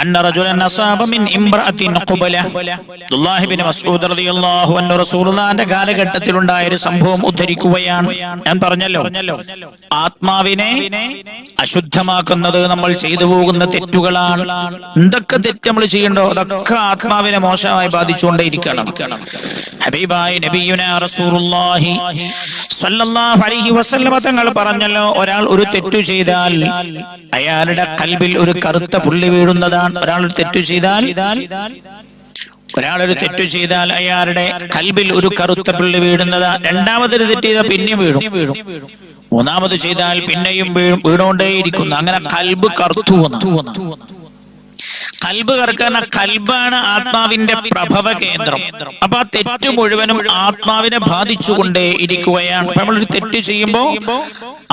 അന്ന റജുലൻ അസാബ മിൻ ഇംറഅത്തിൻ ഖുബല. അബ്ദുല്ലാഹി ഇബ്നു മസ്ഊദ് റളിയല്ലാഹു അൻഹു റസൂലുള്ളാഹിന്റെ കാലഘട്ടത്തിൽ ഉണ്ടായ ഒരു സംഭവം ഉദ്ധരിക്കുകയാണ്. ഞാൻ പറഞ്ഞല്ലോ, ആത്മാവിനെ അശുദ്ധമാക്കുന്നത് നമ്മൾ ചെയ്തു പോകുന്ന തെറ്റുകളാണ്. എന്തൊക്കെ തെറ്റ് നമ്മൾ ചെയ്യണ്ടോ അതൊക്കെ ആത്മാവിനെ മോശമായി ബാധിച്ചുകൊണ്ടേയിരിക്കണം. ഹബീബായ നബിയുനാ റസൂലുള്ളാഹി സ്വല്ലല്ലാഹു അലൈഹി വസല്ലമ തങ്ങൾ പറഞ്ഞല്ലോ, ഒരാൾ ഒരു തെറ്റു ചെയ്താൽ അയാളുടെ ഖൽബിൽ ഒരു കറുത്ത പുള്ളി വീഴുന്നതാണ്. ഒരാളൊരു തെറ്റു ചെയ്താൽ അയാളുടെ ഖൽബിൽ ഒരു കറുത്ത പുള്ളി വീഴുന്നതാണ്. രണ്ടാമതൊരു തെറ്റ് ചെയ്താൽ പിന്നെയും വീഴും. മൂന്നാമത് ചെയ്താൽ പിന്നെയും വീണോണ്ടേയിരിക്കുന്നു. അങ്ങനെ ഖൽബ് കറുത്തു പോകുന്നു. ഖൽബ് കറക്കുന്ന ഖൽബാണ് ആത്മാവിന്റെ പ്രഭവ കേന്ദ്രം. അപ്പൊ ആ തെറ്റ് മുഴുവനും ആത്മാവിനെ ബാധിച്ചുകൊണ്ടേ ഇരിക്കുകയാണ്. നമ്മളൊരു തെറ്റ് ചെയ്യുമ്പോ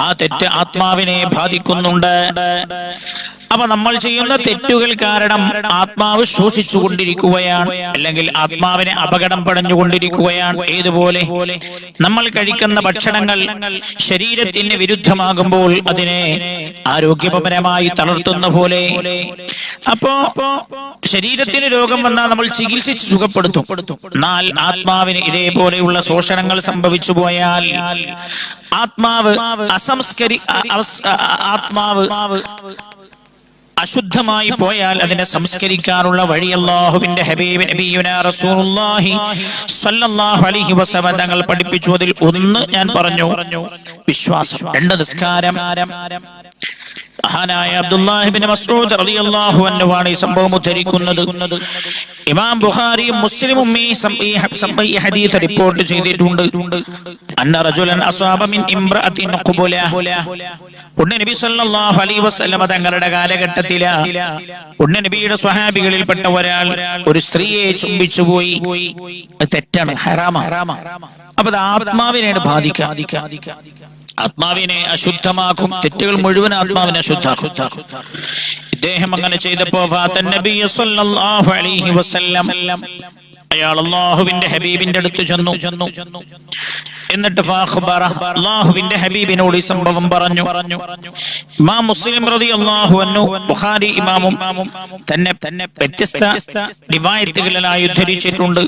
ആ തെറ്റ് ആത്മാവിനെ ബാധിക്കുന്നുണ്ട്. അപ്പൊ നമ്മൾ ചെയ്യുന്ന തെറ്റുകൾ കാരണം ആത്മാവ് ശോഷിച്ചുകൊണ്ടിരിക്കുകയാണ്, അല്ലെങ്കിൽ ആത്മാവിനെ അപകടം പടഞ്ഞുകൊണ്ടിരിക്കുകയാണ്. ഏതുപോലെ നമ്മൾ കഴിക്കുന്ന ഭക്ഷണങ്ങൾ ശരീരത്തിന് വിരുദ്ധമാകുമ്പോൾ അതിനെ ആരോഗ്യപരമായി തളർത്തുന്ന പോലെ. അപ്പോ ശരീരത്തിന് രോഗം വന്നാൽ നമ്മൾ ചികിത്സിച്ച് സുഖപ്പെടുത്തും. എന്നാൽ ആത്മാവിന് ഇതേപോലെയുള്ള ശോഷണങ്ങൾ സംഭവിച്ചു പോയാൽ ആത്മാവ് അശുദ്ധമായി പോയാൽ അതിനെ സംസ്കരിക്കാനുള്ള വഴി അല്ലാഹുവിന്റെ ഹബീബ് നബിയുനാ റസൂലുള്ളാഹി സ്വല്ലല്ലാഹു അലൈഹി വസല്ലം തങ്ങൾ പഠിപ്പിച്ചു. അതിൽ ഒന്ന് ഞാൻ പറഞ്ഞു, വിശ്വാസം. രണ്ട്, നിസ്കാരം. മഹാനായ അബ്ദുല്ലാഹി ഇബ്നു മസ്ഊദ് റളിയല്ലാഹു അൻഹു ആണ് ഈ സംഭവം ഉദ്ധരിക്കുന്നത്. ഇമാം ബുഖാരിയും മുസ്ലിമും ഈ ഹദീസ് റിപ്പോർട്ട് ചെയ്തിട്ടുണ്ട്. അന്ന റജുലൻ അസാബ മിൻ ഇംറഅത്തിൻ ഖുബല. നബി സല്ലല്ലാഹു അലൈഹി വസല്ലം തങ്ങളുടെ കാലഘട്ടത്തിൽ നബിയുടെ സ്വഹാബികളിൽപ്പെട്ട ഒരാൾ ഒരു സ്ത്രീയെ ചുംബിച്ചു പോയി. തെറ്റാണ്, ഹറാമാണ്. അപ്പൊ അത് ആത്മാവിനെയാണ് ബാധിക്കുക, ആത്മാവിനെ അശുദ്ധമാക്കും. തെറ്റുകൾ മുഴുവൻ ആത്മാവിനെ അശുദ്ധാക്കും. ഇദ്ദേഹം അങ്ങനെ ചെയ്തപ്പോ അയാൾ അല്ലാഹുവിന്റെ ഹബീബിന്റെ അടുത്ത് ചെന്നു. എന്നിട്ട് അല്ലാഹുവിന്റെ ഹബീബിനോട് ഈ സംഭവം പറഞ്ഞു. ഇമാം മുസ്ലിം റളിയല്ലാഹു അൻഹു, ബുഖാരി ഇമാമും തന്നെ വ്യത്യസ്ത റിവായത്തുകളിലായി ഉദ്ധരിച്ചിട്ടുണ്ട്.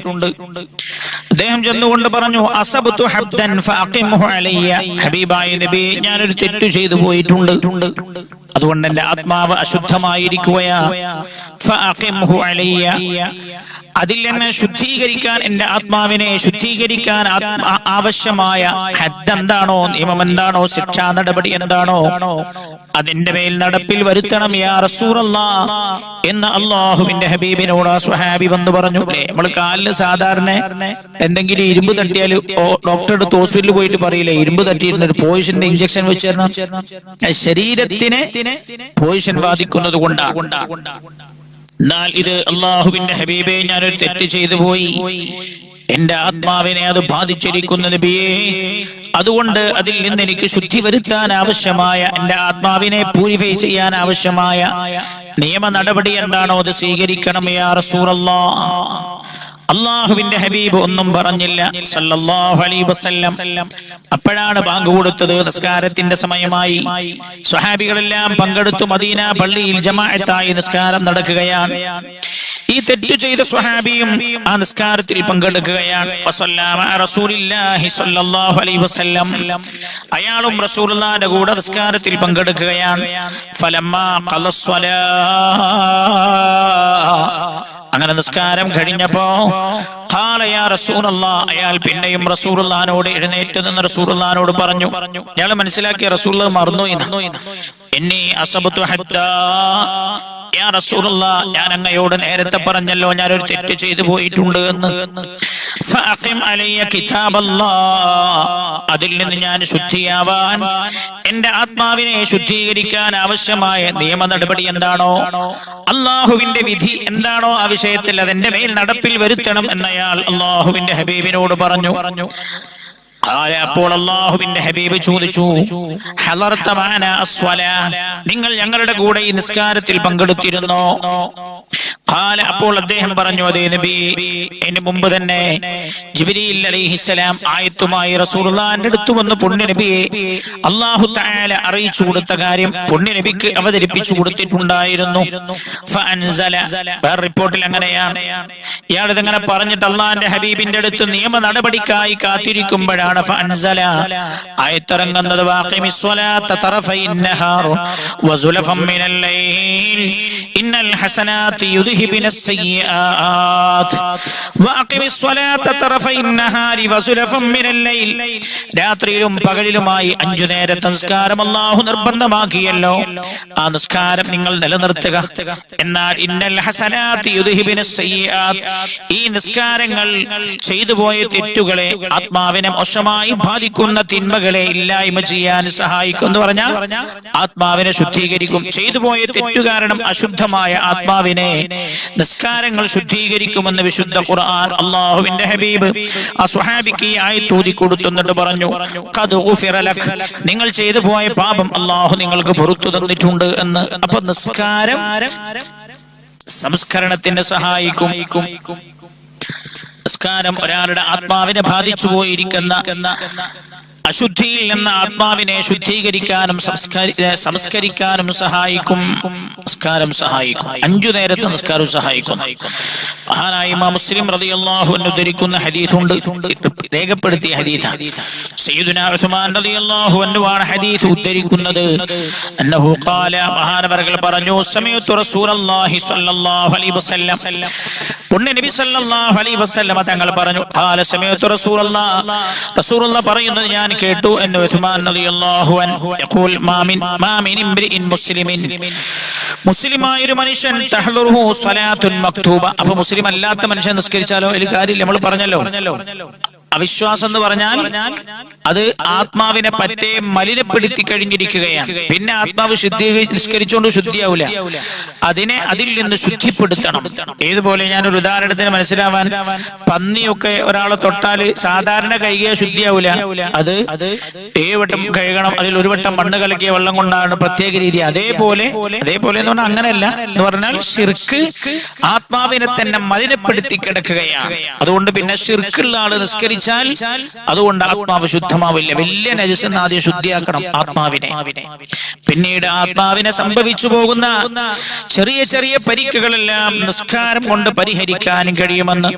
അദ്ദേഹം ചെന്നുകൊണ്ട് പറഞ്ഞു, അസബ്തു ഹബ്ദൻ ഫഅഖിംഹു അലയ്യ. ഹബീബായ നബി, ഞാനൊരു തെറ്റ് ചെയ്തു പോയിട്ടുണ്ട്, അതുകൊണ്ട് എന്റെ ആത്മാവ് അശുദ്ധമായിരിക്കുകയാ. ഫഅഖിംഹു അലയ്യ, അതിൽ നിന്ന് ശുദ്ധീകരിക്കാൻ, എന്റെ ആത്മാവിനെ ശുദ്ധീകരിക്കാൻ ആവശ്യമായ ഹദ്ദ് എന്താണോ, നിയമം എന്താണോ, ശിക്ഷാ നടപടി എന്താണോ, അതിന്റെ മേൽ നടപ്പിൽ വരുത്തണം യാ റസൂലല്ലാഹ് എന്ന് അല്ലാഹുവിന്റെ ഹബീബിനോട് ആ സ്വഹാബി വന്നു പറഞ്ഞു. നമ്മൾ കാലിന് സാധാരണ എന്തെങ്കിലും ഇരുമ്പ് തട്ടിയാൽ ഡോക്ടറുടെ അടുത്ത് ഹോസ്പിറ്റലിൽ പോയിട്ട് പറയില്ലേ, ഇരുമ്പ് തട്ടിയിരുന്ന ഒരു പോയിസന്റെ ഇഞ്ചക്ഷൻ വെച്ച് തരണം. ശരീരത്തിന് പോയിസൺ ബാധിക്കുന്നത് കൊണ്ടാണ്. എന്നാൽ ഇത് അല്ലാഹുവിന്റെ ഹബീബേ, ഞാനൊരു തെറ്റ് ചെയ്തു പോയി, എന്റെ ആത്മാവിനെ അത് ബാധിച്ചിരിക്കുന്ന നബിയേ, അതുകൊണ്ട് അതിൽ നിന്ന് എനിക്ക് ശുദ്ധി വരുത്താൻ ആവശ്യമായ, എന്റെ ആത്മാവിനെ പ്യൂരിഫൈ ചെയ്യാൻ ആവശ്യമായ നിയമ നടപടി എന്താണോ അത് സ്വീകരിക്കണം യാ റസൂലല്ലാഹ്. അല്ലാഹുവിന്റെ ഹബീബ് ഒന്നും പറഞ്ഞില്ല സല്ലല്ലാഹു അലൈഹി വസല്ലം. അപ്പോഴാണ് ബാങ്ക് കൊടുത്തത്, നിസ്കാരത്തിന്റെ സമയമായി. സ്വഹാബികളെല്ലാം പങ്കെടുത്തു. മദീന പള്ളിയിൽ ജമാഅത്തായി നിസ്കാരം നടക്കുകയാണ്. ഈ തെറ്റ് ചെയ്ത സ്വഹാബിയും ആ നിസ്കാരത്തിൽ പങ്കെടുക്കുകയാണ്. അയാളും റസൂലുള്ളാഹിന്റെ കൂടെ നിസ്കാരത്തിൽ പങ്കെടുക്കുകയാണ്. അങ്ങനെ നിസ്കാരം കഴിഞ്ഞപ്പോ അയാൾ പിന്നെയും റസൂലുള്ളാഹിനോട് എഴുന്നേറ്റ് നിന്ന് റസൂലുള്ളാഹിനോട് പറഞ്ഞു. അയാൾ മനസ്സിലാക്കിയ റസൂലുള്ളാഹി മറന്നു എന്ന്. എന്നീ അസബതു ഹദ്ദാ യാ റസൂലുള്ളാഹ്, ഞാൻ അങ്ങയോട് നേരത്തെ പറഞ്ഞല്ലോ ഞാനൊരു തെറ്റ് ചെയ്തു പോയിട്ടുണ്ട് എന്ന്. ഫഅഖിം അലയ്യ കിതാബല്ലാഹ്, അതിൽ നിന്ന് ഞാൻ ശുദ്ധിയാവാൻ, എന്റെ ആത്മാവിനെ ശുദ്ധീകരിക്കാൻ ആവശ്യമായ നിയമ നടപടി എന്താണോ, അല്ലാഹുവിന്റെ വിധി എന്താണോ ആ വിഷയത്തിൽ അതെന്റെ മേൽ നടപ്പിൽ വരുത്തണം എന്നയാൾ അല്ലാഹുവിന്റെ ഹബീബിനോട് പറഞ്ഞു. അപ്പോൾ അല്ലാഹുവിന്റെ ഹബീബ് ചോദിച്ചു, ഹളർത മഅനാ അസ്വലാ, നിങ്ങൾ ഞങ്ങളുടെ കൂടെ ഈ നിസ്കാരത്തിൽ പങ്കെടുത്തിരുന്നോ? ഖാല അപ്പോൾ അദ്ദേഹം പറഞ്ഞു, അതേ നബി, എന്റെ മുമ്പ് തന്നെ ജിബ്രീൽ അലൈഹിസ്സലാം ആയത്തുമായി റസൂലുള്ളാഹിന്റെ അടുത്ത് വന്ന് പുണ്യ നബിയെ അല്ലാഹു തആല അറിയിച്ചു കൊടുത്ത കാര്യം പുണ്യ നബിക്ക് അവതരിപ്പിച്ചു കൊടുത്തിട്ടുണ്ടായിരുന്നു. ഫഅൻസല, വേറെ റിപ്പോർട്ടിൽ അങ്ങനെയാണ്, ഇയാൾ ഇതങ്ങനെ പറഞ്ഞിട്ട് അള്ളാഹിന്റെ ഹബീബിന്റെ അടുത്ത് നിയമ നടപടിക്കായി കാത്തിരിക്കുമ്പോഴാണ് ഫഅൻസല ആയത്തിറങ്ങുന്നത്. വഅഖിമിസ് സ്വലാത്ത തറഫൈൻ നഹാർ വസുലഫൻ മിനൽ ലൈൽ ഇന്നൽ ഹസനാതി യുദ്ഹിബുനസ് സയ്യിആത് വഅഖിമിസ് സ്വലാത്ത തറഫൈൻ നഹാരി വസുലഫൻ മിനൽ ലൈൽ. രാത്രിയിലും പകലിലുമായി 5 നേരത്തെ നിസ്കാരം അല്ലാഹു നിർബന്ധമാക്കിയല്ലോ, ആ നിസ്കാരം നിങ്ങൾ നിലനിർത്തുക. എന്നാൽ ഇന്നൽ ഹസനാതി യുദ്ഹിബുനസ് സയ്യിആത്, ഈ നിസ്കാരങ്ങൾ ചെയ്തു പോയ തെറ്റുകളെ, ആത്മാവിനെ മോശമായി ബാധിക്കുന്ന തിന്മകളെ ഇല്ലായ്മ ചെയ്യാൻ സഹായിക്കും എന്ന് പറഞ്ഞാൽ ആത്മാവിനെ ശുദ്ധീകരിക്കും. ചെയ്തു പോയ തെറ്റു കാരണം അശുദ്ധമായ ആത്മാവിനെ നിസ്കാരങ്ങൾ ശുദ്ധീകരിക്കുമെന്ന് വിശുദ്ധ ഖുർആൻ അല്ലാഹുവിന്റെ ഹബീബ് ആ സ്വഹാബിക്ക് ആയത്ത് ഓതി കൊടുത്തുന്നിട്ട് പറഞ്ഞു, ഖദ് ഗുഫിറ ലക്, നിങ്ങൾ ചെയ്തു പോയ പാപം അല്ലാഹു നിങ്ങൾക്ക് പുറത്തു തന്നിട്ടുണ്ട് എന്ന്. അപ്പൊ നിസ്കാരം സംസ്കരണത്തിന് സഹായിക്കും. നിസ്കാരം ഒരാളുടെ ആത്മാവിനെ ബാധിച്ചു പോയിരിക്കുന്ന അശുദ്ധിയിൽ നിന്ന് ആത്മാവിനെ ശുദ്ധീകരിക്കാനും സംസ്കരിക്കാനും സഹായിക്കും. നിസ്കാരം സഹായിക്കും. 5 നേരത്തെ നിസ്കാരം സഹായിക്കും. മഹാനായ ഇമാം മുസ്ലിം റളിയല്ലാഹു അൻഹു ഉദ്ധരിക്കുന്ന ഹദീസുണ്ട്, രേഖപ്പെടുത്തിയ ഹദീസാണ്. സയ്യിദുനാ ഉസ്മാൻ റളിയല്ലാഹു അൻഹു ആണ് ഹദീസ് ഉദ്ധരിക്കുന്നത്. അന്നഹു ഖാല, മഹാനവർകൾ പറഞ്ഞു, സമയത്തു റസൂലുള്ളാഹി സ്വല്ലല്ലാഹു അലൈഹി വസല്ലം, പുണ്യ നബി സല്ലല്ലാഹു അലൈഹി വസല്ലം തങ്ങൾ പറഞ്ഞു, ഖാല സമയത്തു റസൂലുള്ളാഹ് പറയുന്നത് ഞാൻ കേട്ടു എന്ന്. ഉസ്മാൻ റളിയല്ലാഹു അൻഹു യഖൂൽ മാ മിൻ ഇംറിഇൻ മുസ്ലിമിൻ, മുസ്ലിമായ ഒരു മനുഷ്യൻ തഹ്ലുറുഹു സ്വലാത്തുൻ മക്തൂബ. അപ്പൊ മുസ്ലിം അല്ലാത്ത മനുഷ്യൻ നിസ്കരിച്ചാലോ ഒരു കാര്യമില്ല. നമ്മൾ പറഞ്ഞല്ലോ, അവിശ്വാസം എന്ന് പറഞ്ഞാൽ അത് ആത്മാവിനെ പറ്റേ മലിനപ്പെടുത്തി കഴിഞ്ഞിരിക്കുകയാണ്. പിന്നെ ആത്മാവ് നിസ്കരിച്ചുകൊണ്ട് ശുദ്ധിയാവില്ല, അതിൽ നിന്ന് ശുദ്ധിപ്പെടുത്തണം. ഏതുപോലെ ഞാനൊരു ഉദാഹരണത്തിന് മനസ്സിലാവാൻ, പന്നിയൊക്കെ ഒരാളെ തൊട്ടാല് സാധാരണ കഴുകിയ ശുദ്ധിയാവില്ല, അത് 7 വട്ടം കഴുകണം. അതിൽ 1 വട്ടം മണ്ണ് കലക്കിയ വെള്ളം കൊണ്ടാണ് പ്രത്യേക രീതി. അതേപോലെ എന്ന് പറഞ്ഞാൽ അങ്ങനെയല്ല എന്ന് പറഞ്ഞാൽ ശിർക്ക് ആത്മാവിനെ തന്നെ മലിനപ്പെടുത്തി കിടക്കുകയാണ്. അതുകൊണ്ട് പിന്നെ ശിർക്കുള്ള ആള് നിസ്കരിച്ചാൽ അതുകൊണ്ട് ആത്മാവ് ശുദ്ധമാവില്ല. വലിയ നജസ് ആദ്യം ശുദ്ധിയാക്കണം ആത്മാവിനെ. പിന്നീട് ആത്മാവിനെ സംഭവിച്ചു പോകുന്ന ചെറിയ ചെറിയ പരിക്കുകളെല്ലാം നിസ്കാരം കൊണ്ട് പരിഹരിക്കാൻ കഴിയുമെന്ന്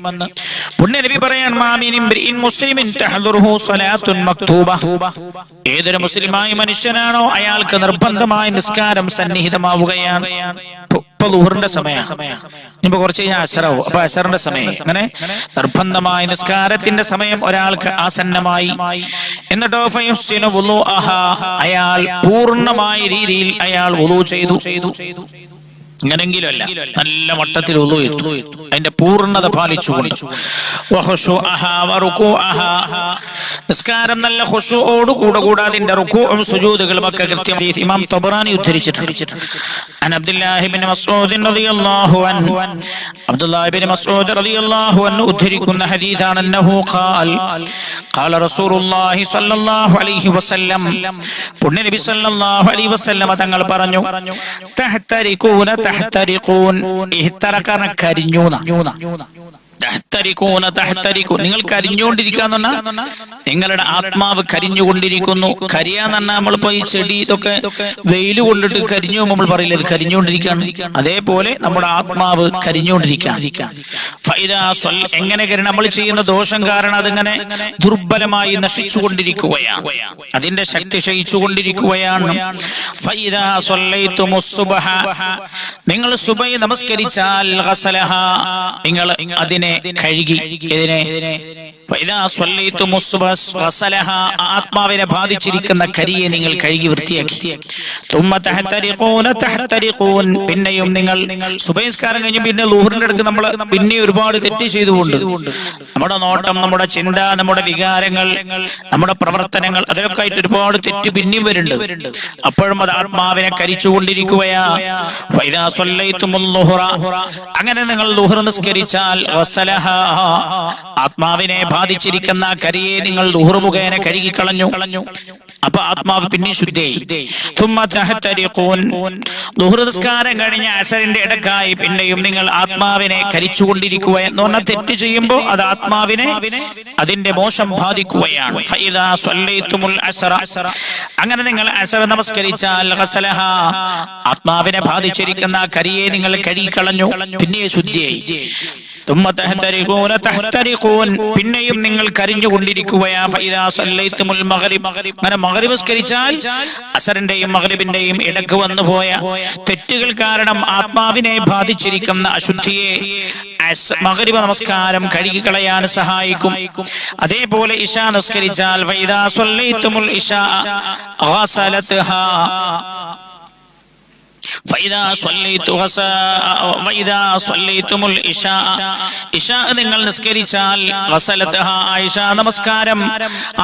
പുണ്യ നബി പറയാൻ, ഏതൊരു മുസ്ലിമായ മനുഷ്യനാണോ അയാൾക്ക് നിർബന്ധമായി നിസ്കാരം സന്നിഹിതമാവുകയാണ്. ഇപ്പൊ ളുഹറിന്റെ സമയം, ഇപ്പൊ കുറച്ച് കഴിഞ്ഞാൽ അശറാവും. അപ്പൊ അശറിന്റെ സമയം, അങ്ങനെ നിർബന്ധമായ നിസ്കാരത്തിന്റെ സമയം ഒരാൾക്ക് ആസന്നമായി. എന്നിട്ടോ ഫയുഹ്സിനു വുളൂഅഹ, അയാൾ പൂർണ്ണമായ രീതിയിൽ അയാൾ വുളൂ ചെയ്തു. ഇങ്ങനെങ്കിലും അല്ല, നല്ല മട്ടത്തിൽ വുളൂ ചെയ്തു, അതിന്റെ പൂർണ്ണത പാലിച്ചുകൊണ്ട്. നിസ്കാരം നല്ല ഖുശൂഅോട് കൂടെ അതിന്റെ റുകൂഉം സുജൂദുകളും ഒക്കെ കൃത്യമായി ഇമാം തബറാനി ഉദ്ധരിച്ചിട്ടുണ്ട്. അൻ അബ്ദുല്ലാഹി ഇബ്നു മസ്ഊദ് റളിയല്ലാഹു അൻഹു, അബ്ദുല്ലാഹി ഇബ്നു മസ്ഊദ് റളിയല്ലാഹു അൻഹു ഉദ്ധരിക്കുന്ന ഹദീസാണ്, അന്നഹു ഖാല റസൂലുള്ളാഹി സ്വല്ലല്ലാഹു അലൈഹി വസല്ലം, പുണ്യ നബി സ്വല്ലല്ലാഹു അലൈഹി വസല്ലം തങ്ങൾ പറഞ്ഞു, തഹ്തരികൂന തഹ്തരികൂൻ, ഇഹ്തറകന കരിഞ്ഞൂന, നിങ്ങൾ കരിഞ്ഞുകൊണ്ടിരിക്കാന്ന് പറഞ്ഞാൽ നിങ്ങളുടെ ആത്മാവ് കരിഞ്ഞുകൊണ്ടിരിക്കുന്നു. കരിയാന്ന് പറഞ്ഞാൽ നമ്മളിപ്പോ ഈ ചെടി ഇതൊക്കെ വെയിൽ കൊണ്ടിട്ട് കരിഞ്ഞു നമ്മൾ പറയില്ല, ഇത് കരിഞ്ഞുകൊണ്ടിരിക്കുകയാണ്. അതേപോലെ നമ്മുടെ ആത്മാവ് കരിഞ്ഞുകൊണ്ടിരിക്കുകയാണ്. എങ്ങനെ നമ്മൾ ചെയ്യുന്ന ദോഷം കാരണം അതിങ്ങനെ ദുർബലമായി നശിച്ചുകൊണ്ടിരിക്കുകയാണ്, അതിന്റെ ശക്തി ക്ഷയിച്ചുകൊണ്ടിരിക്കുകയാണ്. നിങ്ങൾ സുബഹി നമസ്കരിച്ചാൽ നിങ്ങൾ അതിനെ കഴുകി, ആത്മാവിനെ ബാധിച്ചിരിക്കുന്ന കരിയെ നിങ്ങൾ കഴുകി വൃത്തിയാക്കി. പിന്നെയും നിങ്ങൾ സുബഹിസ്കാരം കഴിഞ്ഞ് പിന്നെ ളുഹറിന്റെ അടുത്ത് നമ്മൾ പിന്നെ ഒരുപാട് തെറ്റ് ചെയ്തുകൊണ്ട് നമ്മുടെ നോട്ടം, നമ്മുടെ ചിന്ത, നമ്മുടെ വികാരങ്ങൾ, നമ്മുടെ പ്രവർത്തനങ്ങൾ, അതിലൊക്കെ ആയിട്ട് ഒരുപാട് തെറ്റ് പിന്നെയും വരുന്നുണ്ട്. അപ്പോഴും അത് ആത്മാവിനെ കരിച്ചുകൊണ്ടിരിക്കുകയാ. അങ്ങനെ നിങ്ങൾ ളുഹർ നിസ്കരിച്ചാൽ ആത്മാവിനെ ബാധിച്ചിരിക്കുന്ന കരിയെ നിങ്ങൾ ളുഹർ മുഖേന കഴുകി കളഞ്ഞു. അപ്പൊ ആത്മാവ് പിന്നെ ശുദ്ധിയായി. ളുഹ്ർ നിസ്കാരം കഴിഞ്ഞ അസറിന്റെ ഇടക്കായി പിന്നെയും നിങ്ങൾ ആത്മാവിനെ കരിച്ചുകൊണ്ടിരിക്കുക എന്ന് പറഞ്ഞാൽ തെറ്റ് ചെയ്യുമ്പോൾ അത് ആത്മാവിനെ അതിന്റെ മോശം ബാധിക്കുകയാണ്. അങ്ങനെ നിങ്ങൾ അസർ നമസ്കരിച്ചാൽ ആത്മാവിനെ ബാധിച്ചിരിക്കുന്ന കരിയെ നിങ്ങൾ കഴുകിക്കളഞ്ഞു, പിന്നെ ശുദ്ധിയായി. പിന്നെയും നിങ്ങൾ കരിഞ്ഞുകൊണ്ടിരിക്കുകയാ. അങ്ങനെ മഗ്രിബ് നിസ്കരിച്ചാൽ അസറിന്റെയും മഗ്രിബിന്റെയും ഇടക്ക് വന്നുപോയ തെറ്റുകൾ കാരണം ആത്മാവിനെ ബാധിച്ചിരിക്കുന്ന അശുദ്ധിയെ മഗ്രിബ് നമസ്കാരം കഴുകിക്കളയാൻ സഹായിക്കും. അതേപോലെ ഇശാ നിസ്കരിച്ചാൽ നിങ്ങൾ നിസ്കരിച്ചാൽ നമസ്കാരം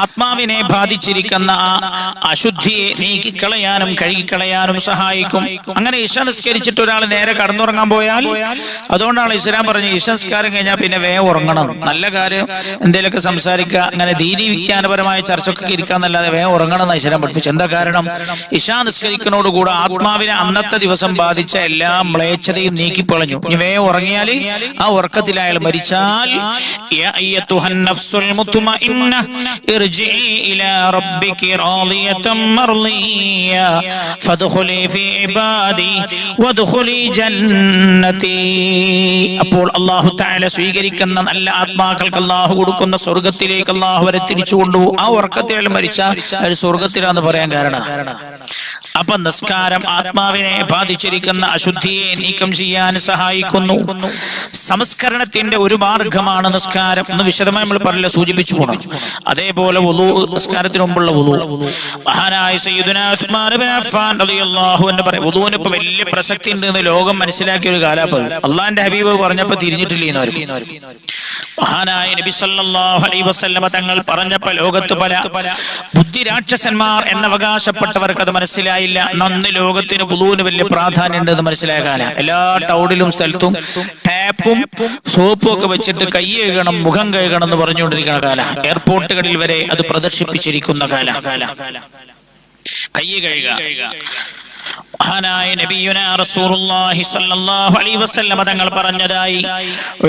ആത്മാവിനെ ബാധിച്ചിരിക്കുന്ന അശുദ്ധിയെ നീക്കിക്കളയാനും കഴുകിക്കളയാനും സഹായിക്കും. അങ്ങനെ ഇശ നിസ്കരിച്ചിട്ട് ഒരാൾ നേരെ കടന്നുറങ്ങാൻ പോയാൽ, അതുകൊണ്ടാണ് ഇസ്ലാം പറഞ്ഞു ഇശ നിസ്കാരം കഴിഞ്ഞാൽ പിന്നെ വേഗം ഉറങ്ങണം. നല്ല കാര്യം എന്തെങ്കിലുമൊക്കെ സംസാരിക്കുക, അങ്ങനെ ദീനി വിജ്ഞാനപരമായ ചർച്ചയൊക്കെ ഇരിക്കാന്നല്ലാതെ വേഗം ഉറങ്ങണം എന്ന് ഇസ്ലാം പഠിപ്പിച്ചു. എന്താ കാരണം? ഇശ നിസ്കരിക്കുന്നതോടുകൂടെ ആത്മാവിനെ അന്നത്തെ ദിവസം ബാധിച്ച എല്ലാ മ്ലേച്ഛതയും നീക്കിപ്പളഞ്ഞു. ഇനി വേഗം ഉറങ്ങിയാൽ ആ ഉറക്കത്തിൽ അയാൾ മരിച്ചാൽ അപ്പോൾ അല്ലാഹു തആല സ്വീകരിക്കുന്ന നല്ല ആത്മാക്കൾക്ക് അല്ലാഹു കൊടുക്കുന്ന സ്വർഗത്തിലേക്ക് അല്ലാഹു അവരെ തിരിച്ചു കൊണ്ടുപോകും. ആ ഉറക്കത്തിൽ അയാൾ മരിച്ചാൽ അയാൾ സ്വർഗത്തിലാന്ന് പറയാൻ കാരണം അപ്പൊ നിസ്കാരം ആത്മാവിനെ ബാധിച്ചിരിക്കുന്ന അശുദ്ധിയെ നീക്കം ചെയ്യാൻ സഹായിക്കുന്നു. സംസ്കരണത്തിന്റെ ഒരു മാർഗമാണ് നിസ്കാരം എന്ന് വിശദമായി നമ്മൾ പറഞ്ഞ സൂചിപ്പിച്ചു പോകണം. അതേപോലെ വുളൂ, നിസ്കാരത്തിന് മുമ്പുള്ള വുളൂ. മഹാനായ സയ്യിദുനാ ഉസ്മാൻ ഇബ്നു അഫ്ഫാൻ റളിയല്ലാഹു അൻഹു പറയും, വുളൂവിന് ഇപ്പൊ വലിയ പ്രസക്തി ഉണ്ട് എന്ന് ലോകം മനസ്സിലാക്കിയ ഒരു കാലാപ്പ് അള്ളാന്റെ ഹബീബ് പറഞ്ഞപ്പോ തിരിഞ്ഞിട്ടില്ലേന്നവർക്ക്. മഹാനായ നബി സല്ലല്ലാഹു അലൈഹി വസല്ലമ തങ്ങൾ പറഞ്ഞപ്പോ ലോകത്ത് പല ബുദ്ധിരാക്ഷസന്മാർ എന്നവകാശപ്പെട്ടവർക്ക് അത് മനസ്സിലായില്ല. നന്ന് ലോകത്തിന് വുളൂവിന് വലിയ പ്രാധാന്യം ഉണ്ടെന്ന് മനസ്സിലായ കാലം. എല്ലാ ടൗണിലും സ്ഥലത്തും ടാപ്പും സോപ്പും ഒക്കെ വെച്ചിട്ട് കൈ കഴുകണം, മുഖം കഴുകണം എന്ന് പറഞ്ഞുകൊണ്ടിരിക്കുന്ന കാലം. എയർപോർട്ടുകളിൽ വരെ അത് പ്രദർശിപ്പിച്ചിരിക്കുന്ന കാലം. കൈ കഴുകുക. മഹാനായ നബിയുനാ റസൂലുള്ളാഹി സ്വല്ലല്ലാഹു അലൈഹി വസല്ലം തങ്ങൾ പറഞ്ഞതായി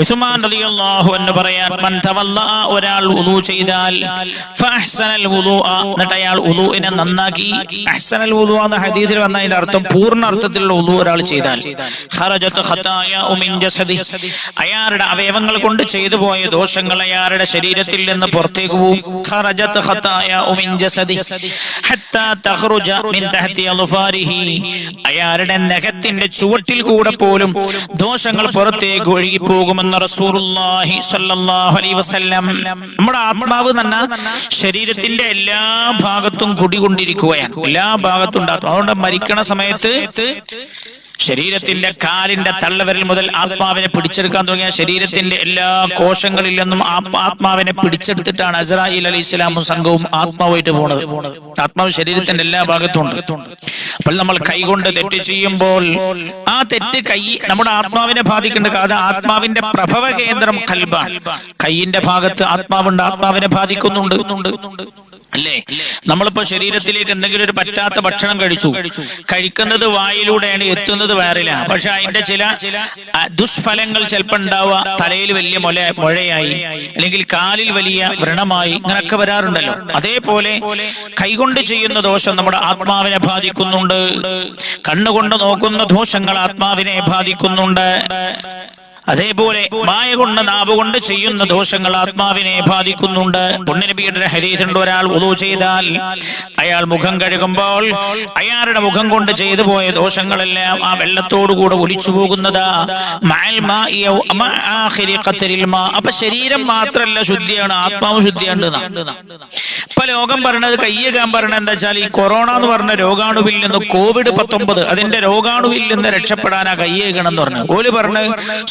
ഉസ്മാൻ റളിയല്ലാഹു അൻഹു പറയാൻ, മൻ തവല്ലഅ, ഒരാൾ വുളൂ ചെയ്താൽ ഫഅഹ്സനൽ വുളൂഅ, എന്നിട്ട് അയാൾ വുളൂഇനെ നന്നാക്കി. അഹ്സനൽ വുളൂഅ എന്ന ഹദീസിൽ വന്ന അതിന്റെ അർത്ഥം പൂർണ്ണ അർത്ഥത്തിലുള്ള വുളൂ ഒരാൾ ചെയ്താൽ ഖറജത് ഖതായാഉ മിൻ ജസദി, അയാളുടെ അവയവങ്ങൾ കൊണ്ട് ചെയ്തു പോയ ദോഷങ്ങൾ അയാളുടെ ശരീരത്തിൽ നിന്ന് പുറത്തേക്ക് പോകും. ഖറജത് ഖതായാഉ മിൻ ജസദി ഹത്താ തഖ്റുജ മിൻ തഹ്തി അൾഫാരിഹി, അയാളുടെ നഖത്തിന്റെ ചുവട്ടിൽ കൂടെ പോലും ദോഷങ്ങൾ പുറത്തേക്ക് ഒഴുകി പോകുമെന്ന് റസൂലുള്ളാഹി സ്വല്ലല്ലാഹു അലൈഹി വസല്ലം. നമ്മുടെ ആത്മാവ് തന്നെ ശരീരത്തിന്റെ എല്ലാ ഭാഗത്തും കുടികൊണ്ടിരിക്കുകയാണ്, എല്ലാ ഭാഗത്തും ഉണ്ടാകും. അതുകൊണ്ട് മരിക്കണ സമയത്ത് ശരീരത്തിന്റെ കാലിന്റെ തള്ളവിരൽ മുതൽ ആത്മാവിനെ പിടിച്ചെടുക്കാൻ തുടങ്ങിയ ശരീരത്തിന്റെ എല്ലാ കോശങ്ങളിൽ നിന്നും ആത്മാവിനെ പിടിച്ചെടുത്തിട്ടാണ് അസ്രായീൽ അലൈഹിസ്സലാമും സംഘവും ആത്മാവായിട്ട് പോണത്. ആത്മാവ് ശരീരത്തിന്റെ എല്ലാ ഭാഗത്തും ഉണ്ട്. അപ്പോൾ നമ്മൾ കൈകൊണ്ട് തെറ്റ് ചെയ്യുമ്പോൾ ആ തെറ്റ് കൈ നമ്മുടെ ആത്മാവിനെ ബാധിക്കേണ്ട. അത് ആത്മാവിന്റെ പ്രഭവ കേന്ദ്രം ഖൽബാണ്. കൈയിന്റെ ഭാഗത്ത് ആത്മാവുണ്ട്, ആത്മാവിനെ ബാധിക്കുന്നുണ്ട് അല്ലേ? നമ്മളിപ്പോ ശരീരത്തിലേക്ക് എന്തെങ്കിലും ഒരു പറ്റാത്ത ഭക്ഷണം കഴിക്കുന്നത് വായിലൂടെയാണ്, എത്തുന്നത് വയറിലാണ്. പക്ഷെ അതിന്റെ ചില ദുഷ്ഫലങ്ങൾ ചിലപ്പോൾ ഉണ്ടാവുക, തലയിൽ വലിയ മുഴയായി അല്ലെങ്കിൽ കാലിൽ വലിയ വ്രണമായി, ഇങ്ങനൊക്കെ വരാറുണ്ടല്ലോ. അതേപോലെ കൈകൊണ്ട് ചെയ്യുന്ന ദോഷം നമ്മുടെ ആത്മാവിനെ ബാധിക്കുന്നുണ്ട്. കണ്ണുകൊണ്ട് നോക്കുന്ന ദോഷങ്ങൾ ആത്മാവിനെ ബാധിക്കുന്നുണ്ട്. അതേപോലെ വായ കൊണ്ട് നാവ് കൊണ്ട് ചെയ്യുന്ന ദോഷങ്ങൾ ആത്മാവിനെ ബാധിക്കുന്നുണ്ട്. പുണ്യനബിയുടെ ഹദീസുണ്ട്, ഒരാൾ വുളൂ ചെയ്താൽ അയാൾ മുഖം കഴുകുമ്പോൾ അയാളുടെ മുഖം കൊണ്ട് ചെയ്തു പോയ ദോഷങ്ങളെല്ലാം ആ വെള്ളത്തോടുകൂടെ ഒലിച്ചു പോകുന്നതാ. അപ്പൊ ശരീരം മാത്രല്ല ശുദ്ധിയാണ്, ആത്മാവ് ശുദ്ധിയാണ്. ഇപ്പൊ ലോകം പറയണത് കയ്യേകാൻ പറയണത് എന്താ വെച്ചാൽ, ഈ കൊറോണ എന്ന് പറഞ്ഞ രോഗാണുവിൽ നിന്ന് COVID-19 അതിന്റെ രോഗാണുവിൽ നിന്ന് രക്ഷപ്പെടാനാ കയ്യേകണം എന്ന് പറഞ്ഞു. ഓല് പറഞ്ഞ്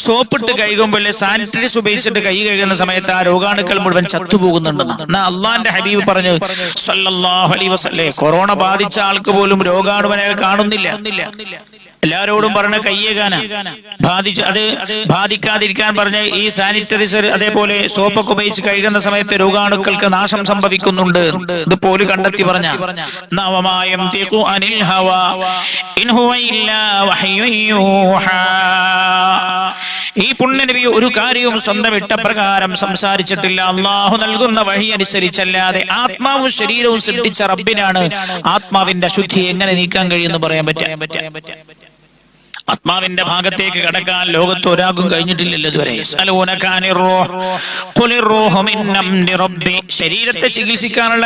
സോപ്പിട്ട് കഴുകുമ്പോൾ സാനിറ്റൈസ് ഉപയോഗിച്ചിട്ട് കൈ കഴുകുന്ന സമയത്ത് ആ രോഗാണുക്കൾ മുഴുവൻ ചത്തുപോകുന്നുണ്ടെന്ന്. എന്നാ അള്ളാന്റെ ഹബീബ് പറഞ്ഞു സല്ലല്ലാഹു അലൈഹി വസല്ലം, കൊറോണ ബാധിച്ച ആൾക്ക് പോലും രോഗാണുവിനെ കാണുന്നില്ല. എല്ലാരോടും പറഞ്ഞ കയ്യേകാനാ അത് ബാധിക്കാതിരിക്കാൻ പറഞ്ഞ ഈ സാനിറ്റൈസർ അതേപോലെ സോപ്പൊക്കെ ഉപയോഗിച്ച് കഴുകുന്ന സമയത്ത് രോഗാണുക്കൾക്ക് നാശം സംഭവിക്കുന്നുണ്ട്. ഇത് പോലും കണ്ടെത്തി പറഞ്ഞ ഈ പുണ്യനബി ഒരു കാര്യവും സ്വന്തം ഇഷ്ടപ്രകാരം സംസാരിച്ചിട്ടില്ല. അള്ളാഹു നൽകുന്ന വഴി അനുസരിച്ചല്ലാതെ. ആത്മാവും ശരീരവും സൃഷ്ടിച്ച റബ്ബിനാണ് ആത്മാവിന്റെ അശുദ്ധി എങ്ങനെ നീക്കാൻ കഴിയുമെന്ന് പറയാൻ പറ്റുക. ആത്മാവിന്റെ ഭാഗത്തേക്ക് കടക്കാൻ ലോകത്ത് ഒരാൾക്കും കഴിഞ്ഞിട്ടില്ലല്ലോ ഇതുവരെ. ശരീരത്തെ ചികിത്സിക്കാനുള്ള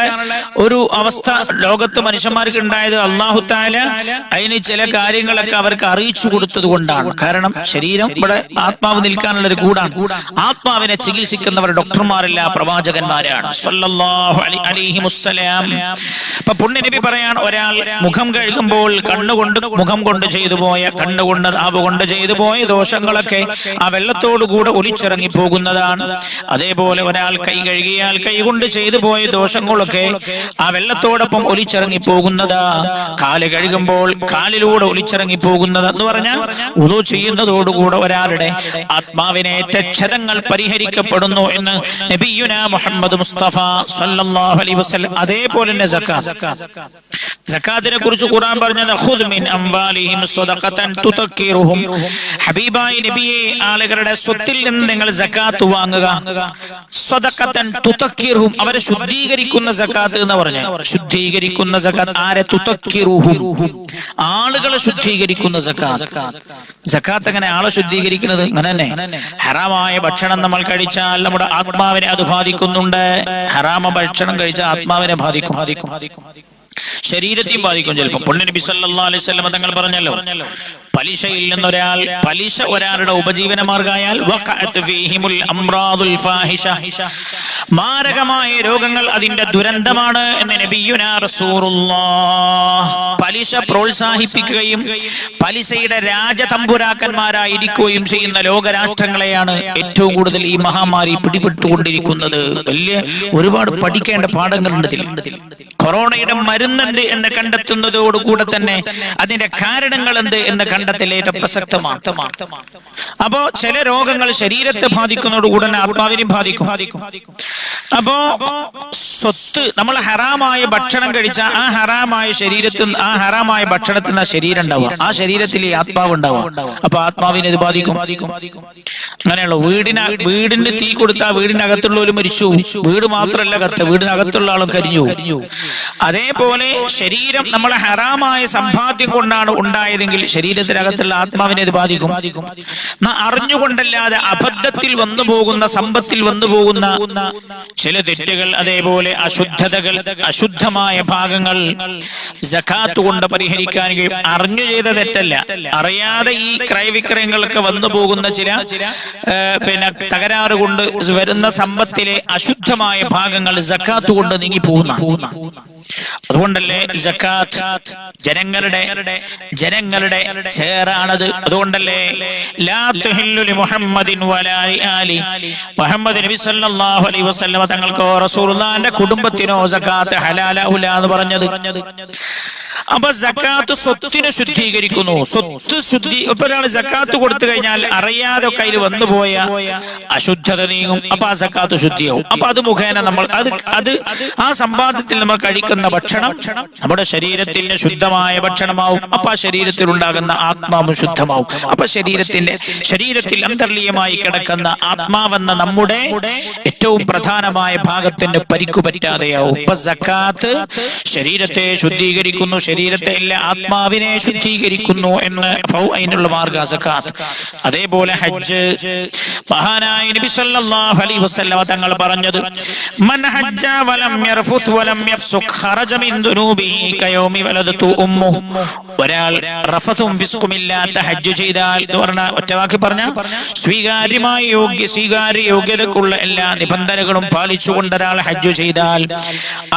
ഒരു അവസ്ഥ ലോകത്ത് മനുഷ്യന്മാർക്ക് ഉണ്ടായത് അല്ലാഹു തആല അതിന് ചില കാര്യങ്ങളൊക്കെ അവർക്ക് അറിയിച്ചു കൊടുത്തത് കൊണ്ടാണ്. കാരണം ശരീരം ഇവിടെ ആത്മാവ് നിൽക്കാനുള്ള ഒരു കൂടാണ്. ആത്മാവിനെ ചികിത്സിക്കുന്നവർ ഡോക്ടർമാരല്ല, പ്രവാചകന്മാരാണ് സല്ലല്ലാഹു അലൈഹി വസല്ലം. അപ്പൊ പുണ്യനബി പറയാൻ, ഒരാൾ മുഖം കഴുകുമ്പോൾ മുഖം കൊണ്ട് ചെയ്തു പോയ കണ്ണുകൊണ്ട് നാവ് കൊണ്ട് ചെയ്തു പോയ ദോഷങ്ങളൊക്കെ ആ വെള്ളത്തോടു കൂടെ ഒലിച്ചിറങ്ങി പോകുന്നതാണ്. അതേപോലെ ഒരാൾ കൈ കഴുകിയാൽ കൈ കൊണ്ട് ചെയ്തു പോയ ദോഷങ്ങളൊക്കെ ആ വെള്ളത്തോടൊപ്പം ഒലിച്ചിറങ്ങി പോകുന്നതാ. കാല് കഴുകുമ്പോൾ കാലിലൂടെ ഒലിച്ചിറങ്ങി പോകുന്നത് എന്ന് പറഞ്ഞാൽ വുളു ചെയ്യുന്നതോടുകൂടെ ഒരാളുടെ ആത്മാവിനേറ്റ ക്ഷതങ്ങൾ പരിഹരിക്കപ്പെടുന്നു എന്ന് നബിയുനാ മുഹമ്മദ് മുസ്തഫ സല്ലല്ലാഹു അലൈഹി വസല്ലം. അതേപോലെ തന്നെ സക്കാത്തിനെ കുറിച്ച് ഖുർആൻ പറഞ്ഞത് ഖുദ് മിൻ അംവാലിഹിം സദഖതൻ തുതക്കിറുഹും. ഹബീബായ നബിയെ, ആളുകളുടെ സ്വത്തിൽ നിന്ന് നിങ്ങൾ സക്കാത്ത് വാങ്ങുക. സദഖതൻ തുതക്കിറുഹും, അവരെ ശുദ്ധീകരിക്കുന്ന സക്കാത്ത് എന്ന് പറഞ്ഞു. ശുദ്ധീകരിക്കുന്ന സക്കാത്ത് ആരെ? തുതക്കിറുഹും, ആളുകളെ ശുദ്ധീകരിക്കുന്ന സക്കാത്ത്. സക്കാത്ത് എങ്ങനെ ആളെ ശുദ്ധീകരിക്കുന്നത്? അങ്ങനെ തന്നെ. ഹറാമായ ഭക്ഷണം നമ്മൾ കഴിച്ചാൽ നമ്മുടെ ആത്മാവിനെ അത് ബാധിക്കുന്നുണ്ട്. ഹറാമ ഭക്ഷണം കഴിച്ചാൽ ആത്മാവിനെ ബാധിക്കും, ശരീരത്തെയും ബാധിക്കും ചിലപ്പോൾ. പുണ്യനബി സല്ലല്ലാഹു അലൈഹി വസല്ലം തങ്ങൾ പറഞ്ഞല്ലോ, പലിശയിൽ നിന്നൊരാൾ പലിശ ഒരാളുടെ ഉപജീവന മാർഗമായാൽ മാരകമായ രോഗങ്ങൾ അതിന്റെ ദുരന്തമാണ് എന്ന് നബിയുനാ റസൂലുള്ളാഹ്. പലിശ പ്രോത്സാഹിപ്പിക്കുകയും പലിശയുടെ രാജതമ്പുരാക്കന്മാരായിരിക്കുകയും ചെയ്യുന്ന ലോകരാഷ്ട്രങ്ങളെയാണ് ഏറ്റവും കൂടുതൽ ഈ മഹാമാരി പിടിപെട്ടുകൊണ്ടിരിക്കുന്നത്. ഒരുപാട് പഠിക്കേണ്ട പാഠങ്ങളുണ്ട് ഇതിൽ. കൊറോണയുടെ മരുന്നുണ്ട് എന്ന് കണ്ടെത്തുന്നതോടുകൂടെ തന്നെ അതിന്റെ കാരണങ്ങൾ എന്ത് എന്ന് കണ്ടെത്തലേറ്റ പ്രസക്തമാണ്. അപ്പോ ചില രോഗങ്ങൾ ശരീരത്തെ ബാധിക്കുന്നതോടുകൂടെ തന്നെ ആത്മാവിനെ ബാധിക്കും. അപ്പോ സ്വത്ത്, നമ്മൾ ഹറാമായ ഭക്ഷണം കഴിച്ച ആ ഹറാമായ ശരീരത്തിൽ, ആ ഹറാമായ ഭക്ഷണത്തിൽ നിന്ന് ശരീരം ഉണ്ടാവുക, ആ ശരീരത്തിൽ ഈ ആത്മാവ് ഉണ്ടാവുക. അപ്പൊ ആത്മാവിനെ ഇത് ബാധിക്കും. അങ്ങനെയുള്ള വീടിന് തീ കൊടുത്താൽ വീടിനകത്തുള്ളവരും മരിച്ചു. വീട് മാത്രമല്ല കത്ത്, വീടിനകത്തുള്ള ആളും കരിഞ്ഞു. അതേപോലെ ശരീരം നമ്മളെ ഹറാമായ സമ്പാദ്യം കൊണ്ടാണ് ഉണ്ടായതെങ്കിൽ ശരീരത്തിനകത്തുള്ള ആത്മാവിനെ ഇത് ബാധിക്കും. അറിഞ്ഞുകൊണ്ടല്ലാതെ അബദ്ധത്തിൽ വന്നു പോകുന്ന, സമ്പത്തിൽ വന്നു പോകുന്ന ചില തെറ്റുകൾ, അതേപോലെ അശുദ്ധതകൾ, അശുദ്ധമായ ഭാഗങ്ങൾ സകാത്ത് കൊണ്ട് പരിഹരിക്കാൻ കഴിയും. അറിഞ്ഞു ചെയ്ത തെറ്റല്ല, അറിയാതെ ഈ ക്രയവിക്രയങ്ങളൊക്കെ വന്നു പോകുന്ന ചില തകരാറ് കൊണ്ട് വരുന്ന സമ്പത്തിലെ അശുദ്ധമായ ഭാഗങ്ങൾ സകാത്ത് കൊണ്ട് നീങ്ങി പോകുന്ന. അതുകൊണ്ടല്ലേ സകാത്ത് ജനങ്ങളുടെ ചേറാണത്. അതുകൊണ്ടല്ലേ ലാ തുഹില്ലു ലി മുഹമ്മദിൻ വലാ ലി ആലി, മുഹമ്മദ് നബി സല്ലല്ലാഹു അലൈഹി വസല്ലം തങ്ങൾക്കോ റസൂലുള്ളാഹിന്റെ കുടുംബത്തിനോ സകാത്ത് ഹലാലാവുല എന്ന് പറഞ്ഞത്. അപ്പൊ സകാത്ത് സ്വത്തിനെ ശുദ്ധീകരിക്കുന്നു. സ്വത്ത് ഒരാൾ സകാത്ത് കൊടുത്തു കഴിഞ്ഞാൽ അറിയാതെ കയ്യിൽ വന്നുപോയ അശുദ്ധത നീങ്ങും. അപ്പൊ ആ സകാത്ത് ശുദ്ധിയാവും. അപ്പൊ അത് മുഖേന നമ്മൾ അത് ആ സമ്പാദ്യത്തിൽ നമ്മൾ കഴിക്കുന്ന ഭക്ഷണം നമ്മുടെ ശരീരത്തിന് ശുദ്ധമായ ഭക്ഷണമാവും. അപ്പൊ ആ ശരീരത്തിൽ ഉണ്ടാകുന്ന ആത്മാവും ശുദ്ധമാവും. അപ്പൊ ശരീരത്തിൽ അന്തർലീയമായി കിടക്കുന്ന ആത്മാവെന്ന നമ്മുടെ ഏറ്റവും പ്രധാനമായ ഭാഗത്തിന് പരിക്കു പറ്റാതെയാവും. അപ്പൊ സകാത്ത് ശരീരത്തെ ശുദ്ധീകരിക്കുന്നു, ശരീരത്തെ അല്ല ആത്മാവിനെ ശുദ്ധീകരിക്കുന്നു എന്ന് അതിനുള്ള മാർഗ്ഗ സകാത്ത്. അതേപോലെ ഹജ്ജ്, മഹാനായ നബി സല്ലല്ലാഹു അലൈഹി വസല്ലം തങ്ങൾ പറഞ്ഞത്, മൻ ഹജ്ജ വലം യർഫുസ് വലം യഫ്സുഖ് ഖറജ മിൻ ദുനൂബിഹി കയൗമി വലദതു ഉമ്മുഹു. ഒരാൾ റഫസും ഫിസ്ഖും ഇല്ലാത്ത ഹജ്ജ് ചെയ്താൽ എന്ന് പറഞ്ഞ ഒറ്റവാക്കി പറഞ്ഞ സ്വീകാര്യ യോഗ്യതക്കുള്ള എല്ലാ നിബന്ധനകളും പാലിച്ചുകൊണ്ട് ഒരാൾ ഹജ്ജ് ചെയ്താൽ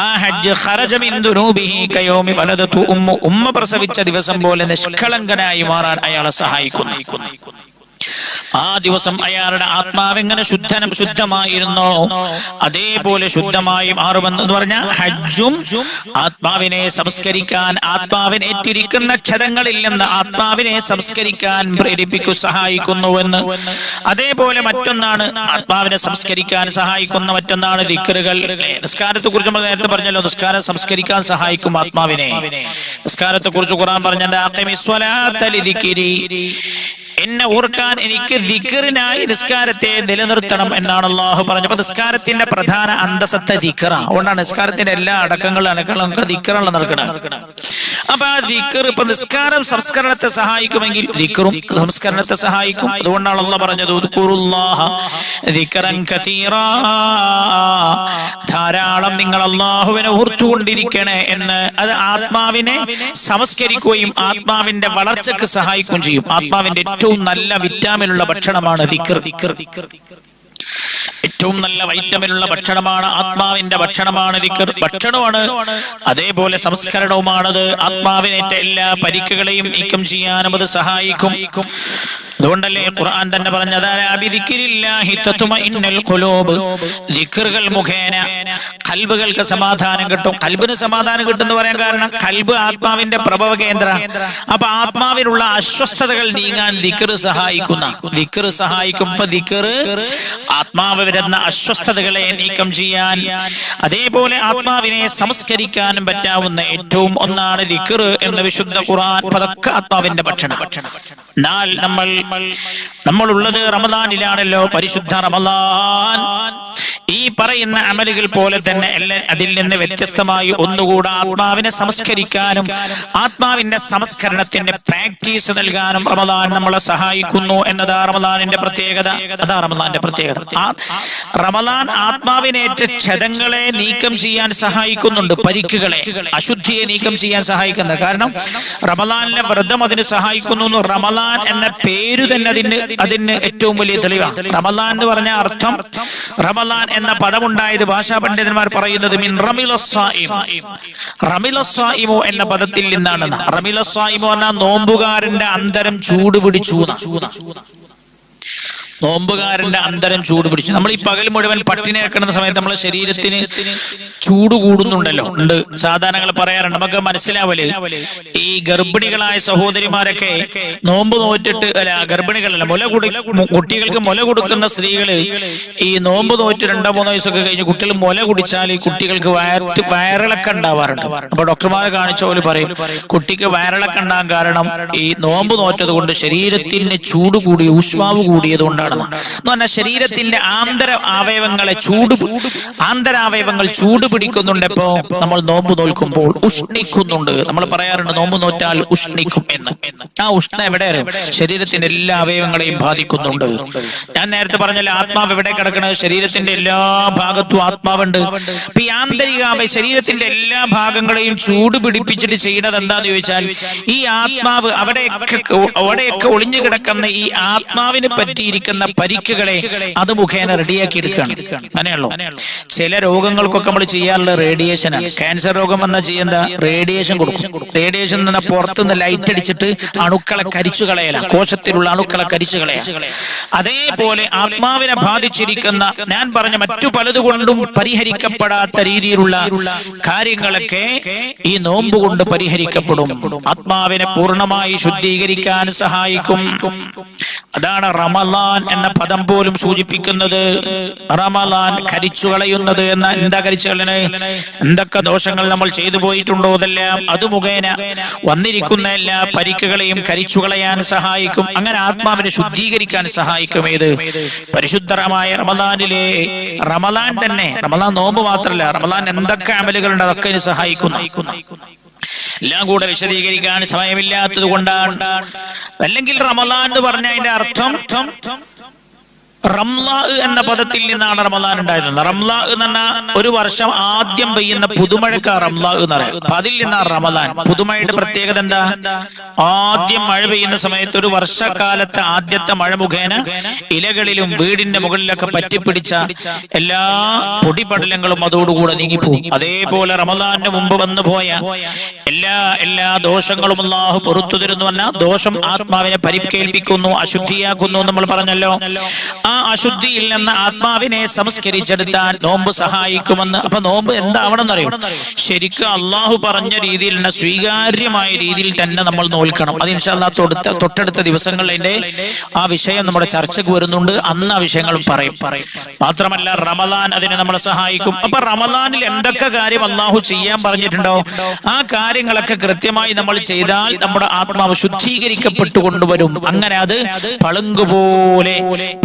ആ ഹജ്ജ് ഖറജ മിൻ ദുനൂബിഹി കയൗമി വലദതു ഉമ്മ പ്രസവിച്ച ദിവസം പോലെ നിഷ്കളങ്കനായി മാറാൻ അയാളെ സഹായിക്കുന്നു. ആ ദിവസം അയാളുടെ ആത്മാവ് എങ്ങനെ ശുദ്ധമായിരുന്നോ അതേപോലെ ശുദ്ധമായി മാറുമെന്ന് പറഞ്ഞ ഹജ്ജും ആത്മാവിനെ സംസ്കരിക്കാൻ, ആത്മാവിനെ ഏറ്റിരിക്കുന്ന ക്ഷതങ്ങളിൽ നിന്ന് ആത്മാവിനെ സംസ്കരിക്കാൻ സഹായിക്കുന്നുവെന്ന്. അതേപോലെ മറ്റൊന്നാണ് ആത്മാവിനെ സംസ്കരിക്കാൻ സഹായിക്കുന്ന മറ്റൊന്നാണ് ദിക്റുകൾ. നിസ്കാരത്തെ കുറിച്ച് നമ്മൾ നേരത്തെ പറഞ്ഞല്ലോ, നിസ്കാരം സംസ്കരിക്കാൻ സഹായിക്കും ആത്മാവിനെ. നിസ്കാരത്തെ കുറിച്ച് ഖുർആൻ പറഞ്ഞത് എന്നെ ഓർക്കാൻ എനിക്ക് ദിക്റിനായി നിസ്കാരത്തെ നിലനിർത്തണം എന്നാണ് അല്ലാഹു പറഞ്ഞത്. അപ്പൊ നിസ്കാരത്തിന്റെ പ്രധാന അന്തസത്ത ദിക്റാണ്. അതുകൊണ്ടാണ് നിസ്കാരത്തിന്റെ എല്ലാ അടക്കങ്ങളും ദിക്റാണ് നടക്കുന്നത്. അപ്പൊ ആ ദിക്ർ, ഇപ്പൊ നിസ്കാരം സംസ്കരണത്തെ സഹായിക്കുമെങ്കിൽ ദിക്റും സംസ്കരണത്തെ സഹായിക്കും. അതുകൊണ്ടാണ് അല്ലാഹു പറഞ്ഞത് ഉദ്കുറുല്ലാഹ ദിക്റൻ കതീറാ, ധാരാളം നിങ്ങൾ അല്ലാഹുവിനെ ഓർത്തുകൊണ്ടിരിക്കണേ എന്ന്. അത് ആത്മാവിനെ സംസ്കരിക്കുകയും ആത്മാവിന്റെ വളർച്ചയ്ക്ക് സഹായിക്കുകയും ചെയ്യും. ആത്മാവിന്റെ ഏറ്റവും നല്ല വിറ്റാമിനുള്ള ഭക്ഷണമാണ് ദിക്ർ. ഏറ്റവും നല്ല വൈറ്റമിനുള്ള ഭക്ഷണമാണ് ആത്മാവിന്റെ ഭക്ഷണമാണ് ദിക്ർ. ഭക്ഷണമാണ്, അതേപോലെ സംസ്കരണവുമാണത്. ആത്മാവിനേറ്റ എല്ലാ പരിക്കുകളെയും നീക്കം ചെയ്യാനും അത് സഹായിക്കും. അതുകൊണ്ടല്ലേ ഖുർആൻ തന്നെ പറഞ്ഞത് ദിക്റുകൾ മുഖേന ഖൽബുകൾക്ക് സമാധാനം കിട്ടും. ഖൽബിന് സമാധാനം കിട്ടുമെന്ന് പറയാൻ കാരണം ഖൽബ് ആത്മാവിന്റെ പ്രഭവ കേന്ദ്രമാണ്. അപ്പൊ ആത്മാവിനുള്ള അസ്വസ്ഥതകൾ നീങ്ങാൻ ദിക്ർ സഹായിക്കുന്ന ദിക്ർ സഹായിക്കും. ഇപ്പൊ ദിക്ർ ആത്മാവ് വരുന്ന അസ്വസ്ഥതകളെ നീക്കം ചെയ്യാൻ, അതേപോലെ ആത്മാവിനെ സംസ്കരിക്കാനും പറ്റാവുന്ന ഏറ്റവും ഒന്നാണ് ദിക്ർ എന്ന് വിശുദ്ധ ഖുർആൻ. പതക്ക ആത്മാവിന്റെ ഭക്ഷണം. എന്നാൽ നമ്മളുള്ളത് റമദാനിലാണല്ലോ, പരിശുദ്ധ റമദാൻ. ഈ പറയുന്ന അമലുകൾ പോലെ തന്നെ അതിൽ നിന്ന് വ്യത്യസ്തമായി ഒന്നുകൂടെ ആത്മാവിനെ സംസ്കരിക്കാനും ആത്മാവിന്റെ സംസ്കരണത്തിന്റെ പ്രാക്ടീസ് നൽകാനും റമദാൻ നമ്മളെ സഹായിക്കുന്നു എന്നതാ റമദാനിന്റെ പ്രത്യേകത. അതാ റമദാന്റെ പ്രത്യേകത. റമദാൻ ആത്മാവിനേറ്റ ക്ഷതങ്ങളെ നീക്കം ചെയ്യാൻ സഹായിക്കുന്നുണ്ട്, പരിക്കുകളെ, അശുദ്ധിയെ നീക്കം ചെയ്യാൻ സഹായിക്കുന്നത്. കാരണം റമദാനിലെ വ്രതം അതിന് സഹായിക്കുന്നു. റമദാൻ എന്ന പേര് തന്നെ അതിന് ഏറ്റവും വലിയ തെളിവാണ്. റമദാൻ എന്ന് പറഞ്ഞ അർത്ഥം, റമദാൻ എന്ന പദമുണ്ടായത് ഭാഷാ പണ്ഡിതന്മാർ പറയുന്നത് മിൻ റമിലസ്വായിമു എന്ന പദത്തിൽ നിന്നാണ്. റമിലസ്വായിമു എന്ന നോമ്പുകാരന്റെ അന്തരം ചൂട് പിടിച്ചു. നോമ്പുകാരന്റെ അന്തരം ചൂട് പിടിച്ചു. നമ്മൾ ഈ പകൽ മുഴുവൻ പട്ടിണി കിടക്കുന്ന സമയത്ത് നമ്മളെ ശരീരത്തിന് ചൂട് കൂടുന്നുണ്ടല്ലോ. ഉണ്ട്, സാധാരണങ്ങൾ പറയാറുണ്ട്, നമുക്ക് മനസ്സിലാവല്. ഈ ഗർഭിണികളായ സഹോദരിമാരൊക്കെ നോമ്പ് നോറ്റിട്ട്, ഗർഭിണികളല്ല, കുട്ടികൾക്ക് മുല കൊടുക്കുന്ന സ്ത്രീകള് ഈ നോമ്പ് നോറ്റ് 2-3 വയസ്സൊക്കെ കഴിഞ്ഞ് കുട്ടികൾ മുല കുടിച്ചാൽ ഈ കുട്ടികൾക്ക് വയറിളക്കം ഉണ്ടാവാറുണ്ട്. അപ്പൊ ഡോക്ടർമാരെ കാണിച്ച പോലെ പറയും, കുട്ടിക്ക് വയറിളക്കം ഉണ്ടാകാൻ കാരണം ഈ നോമ്പ് നോറ്റത് കൊണ്ട് ശരീരത്തിന് ചൂട് കൂടി, ഊഷ്മാവ് കൂടിയത് കൊണ്ടാണ്. ശരീരത്തിന്റെ ആന്തരാവയവങ്ങൾ ചൂട് പിടിക്കുന്നുണ്ട്. ഇപ്പോ നമ്മൾ നോമ്പ് നോൽക്കുമ്പോൾ ഉഷ്ണിക്കുന്നുണ്ട്. നമ്മൾ പറയാറുണ്ട് നോമ്പ് നോറ്റാൽ ഉഷ്ണിക്കും എന്ന്. ആ ഉഷ്ണ എവിടെ? ശരീരത്തിന്റെ എല്ലാ അവയവങ്ങളെയും ബാധിക്കുന്നുണ്ട്. ഞാൻ നേരത്തെ പറഞ്ഞാൽ ആത്മാവ് എവിടെ കിടക്കുന്നത്? ശരീരത്തിന്റെ എല്ലാ ഭാഗത്തും ആത്മാവുണ്ട്. ഈ ആന്തരിക ശരീരത്തിന്റെ എല്ലാ ഭാഗങ്ങളെയും ചൂട് പിടിപ്പിച്ചിട്ട് ചെയ്യുന്നത് എന്താന്ന് ചോദിച്ചാൽ, ഈ ആത്മാവ് അവിടെയൊക്കെ ഒളിഞ്ഞു കിടക്കുന്ന ഈ ആത്മാവിന് പറ്റിയിരിക്കുന്ന പരിക്കുകളെ അത് മുഖേന റെഡിയാക്കി എടുക്കുകയാണ്. അങ്ങനെയുള്ളൂ. ചില രോഗങ്ങൾക്കൊക്കെ നമ്മൾ ചെയ്യാറുള്ള റേഡിയേഷനാണ്. ക്യാൻസർ രോഗം വന്നാൽ ചെയ്യുന്ന റേഡിയേഷൻ കൊടുക്കും. റേഡിയേഷൻ എന്ന് പറഞ്ഞാൽ പുറത്തുനിന്ന് ലൈറ്റ് അടിച്ചിട്ട് അണുക്കളെ കരിച്ചു കളയല, കോശത്തിലുള്ള അണുക്കളെ കരിച്ചു കളയാ. അതേപോലെ ആത്മാവിനെ ബാധിച്ചിരിക്കുന്ന, ഞാൻ പറഞ്ഞ മറ്റു പലതുകൊണ്ടും പരിഹരിക്കപ്പെടാത്ത രീതിയിലുള്ള കാര്യങ്ങളൊക്കെ ഈ നോമ്പ് കൊണ്ട് പരിഹരിക്കപ്പെടും. ആത്മാവിനെ പൂർണ്ണമായി ശുദ്ധീകരിക്കാൻ സഹായിക്കും. അതാണ് റമളാൻ എന്ന പദം പോലും സൂചിപ്പിക്കുന്നത്. റമളാൻ കരിച്ചു കളയുന്നത് എന്ന, എന്താ കരിച്ചു കളയുന്നത്? എന്തൊക്കെ ദോഷങ്ങൾ നമ്മൾ ചെയ്തു പോയിട്ടുണ്ടോ അതെല്ലാം അത് മുഖേന വന്നിരിക്കുന്ന എല്ലാ പരിക്കുകളെയും കരിച്ചു കളയാൻ സഹായിക്കും. അങ്ങനെ ആത്മാവിനെ ശുദ്ധീകരിക്കാൻ സഹായിക്കും. ഏത്? പരിശുദ്ധമായ റമളാനിലെ റമളാൻ തന്നെ. റമളാൻ നോമ്പ് മാത്രമല്ല, റമളാൻ എന്തൊക്കെ അമലുകളുണ്ട് അതൊക്കെ ഇതിന് സഹായിക്കുന്നു. എല്ലാം കൂടെ വിശദീകരിക്കാൻ സമയമില്ലാത്തത് കൊണ്ടാണ്. അല്ലെങ്കിൽ റമളാൻ എന്ന് പറഞ്ഞ അതിന്റെ അർത്ഥം റംലാ എന്ന പദത്തിൽ നിന്നാണ് റമദാൻ ഉണ്ടായിരുന്നത്. റംലാ എന്ന് പറഞ്ഞാൽ ഒരു വർഷം ആദ്യം പെയ്യുന്ന പുതുമഴക്കാണ് റംലാ എന്ന് പറയുന്നത്. അപ്പൊ അതിൽ നിന്നാണ് റമദാൻ. പുതുമഴയുടെ പ്രത്യേകത എന്താ? ആദ്യം മഴ പെയ്യുന്ന സമയത്ത് ഒരു വർഷക്കാലത്തെ ആദ്യത്തെ മഴ മുഖേന ഇലകളിലും വീടിന്റെ മുകളിലൊക്കെ പറ്റിപ്പിടിച്ച എല്ലാ പൊടിപടലങ്ങളും അതോടുകൂടെ നീങ്ങിപ്പോകും. അതേപോലെ റമദാനിന് മുമ്പ് വന്നു പോയ എല്ലാ ദോഷങ്ങളും അല്ലാഹു പുറത്തു തരുന്നു. പറഞ്ഞാൽ ദോഷം ആത്മാവിനെ പരിക്കേൽപ്പിക്കുന്നു, അശുദ്ധിയാക്കുന്നു നമ്മൾ പറഞ്ഞല്ലോ. ആ അശുദ്ധിയിൽ നിന്ന് ആത്മാവിനെ സംസ്കരിച്ചെടുത്താൻ നോമ്പ് സഹായിക്കുമെന്ന്. അപ്പൊ നോമ്പ് എന്താവണമെന്നറിയും? ശരിക്കും അള്ളാഹു പറഞ്ഞ രീതിയിൽ തന്നെ സ്വീകാര്യമായ രീതിയിൽ തന്നെ നമ്മൾ നോൽക്കണം. അത് ഇൻഷാ അല്ലാഹ് തൊട്ടടുത്ത ദിവസങ്ങളിൽ ആ വിഷയം നമ്മുടെ ചർച്ചയ്ക്ക് വരുന്നുണ്ട്. അന്ന് ആ വിഷയങ്ങളും പറയും. മാത്രമല്ല റമദാൻ അതിനെ നമ്മളെ സഹായിക്കും. അപ്പൊ റമദാനിൽ എന്തൊക്കെ കാര്യം അള്ളാഹു ചെയ്യാൻ പറഞ്ഞിട്ടുണ്ടോ ആ കാര്യങ്ങളൊക്കെ കൃത്യമായി നമ്മൾ ചെയ്താൽ നമ്മുടെ ആത്മാവ് ശുദ്ധീകരിക്കപ്പെട്ടു കൊണ്ടുവരും. അങ്ങനെ അത്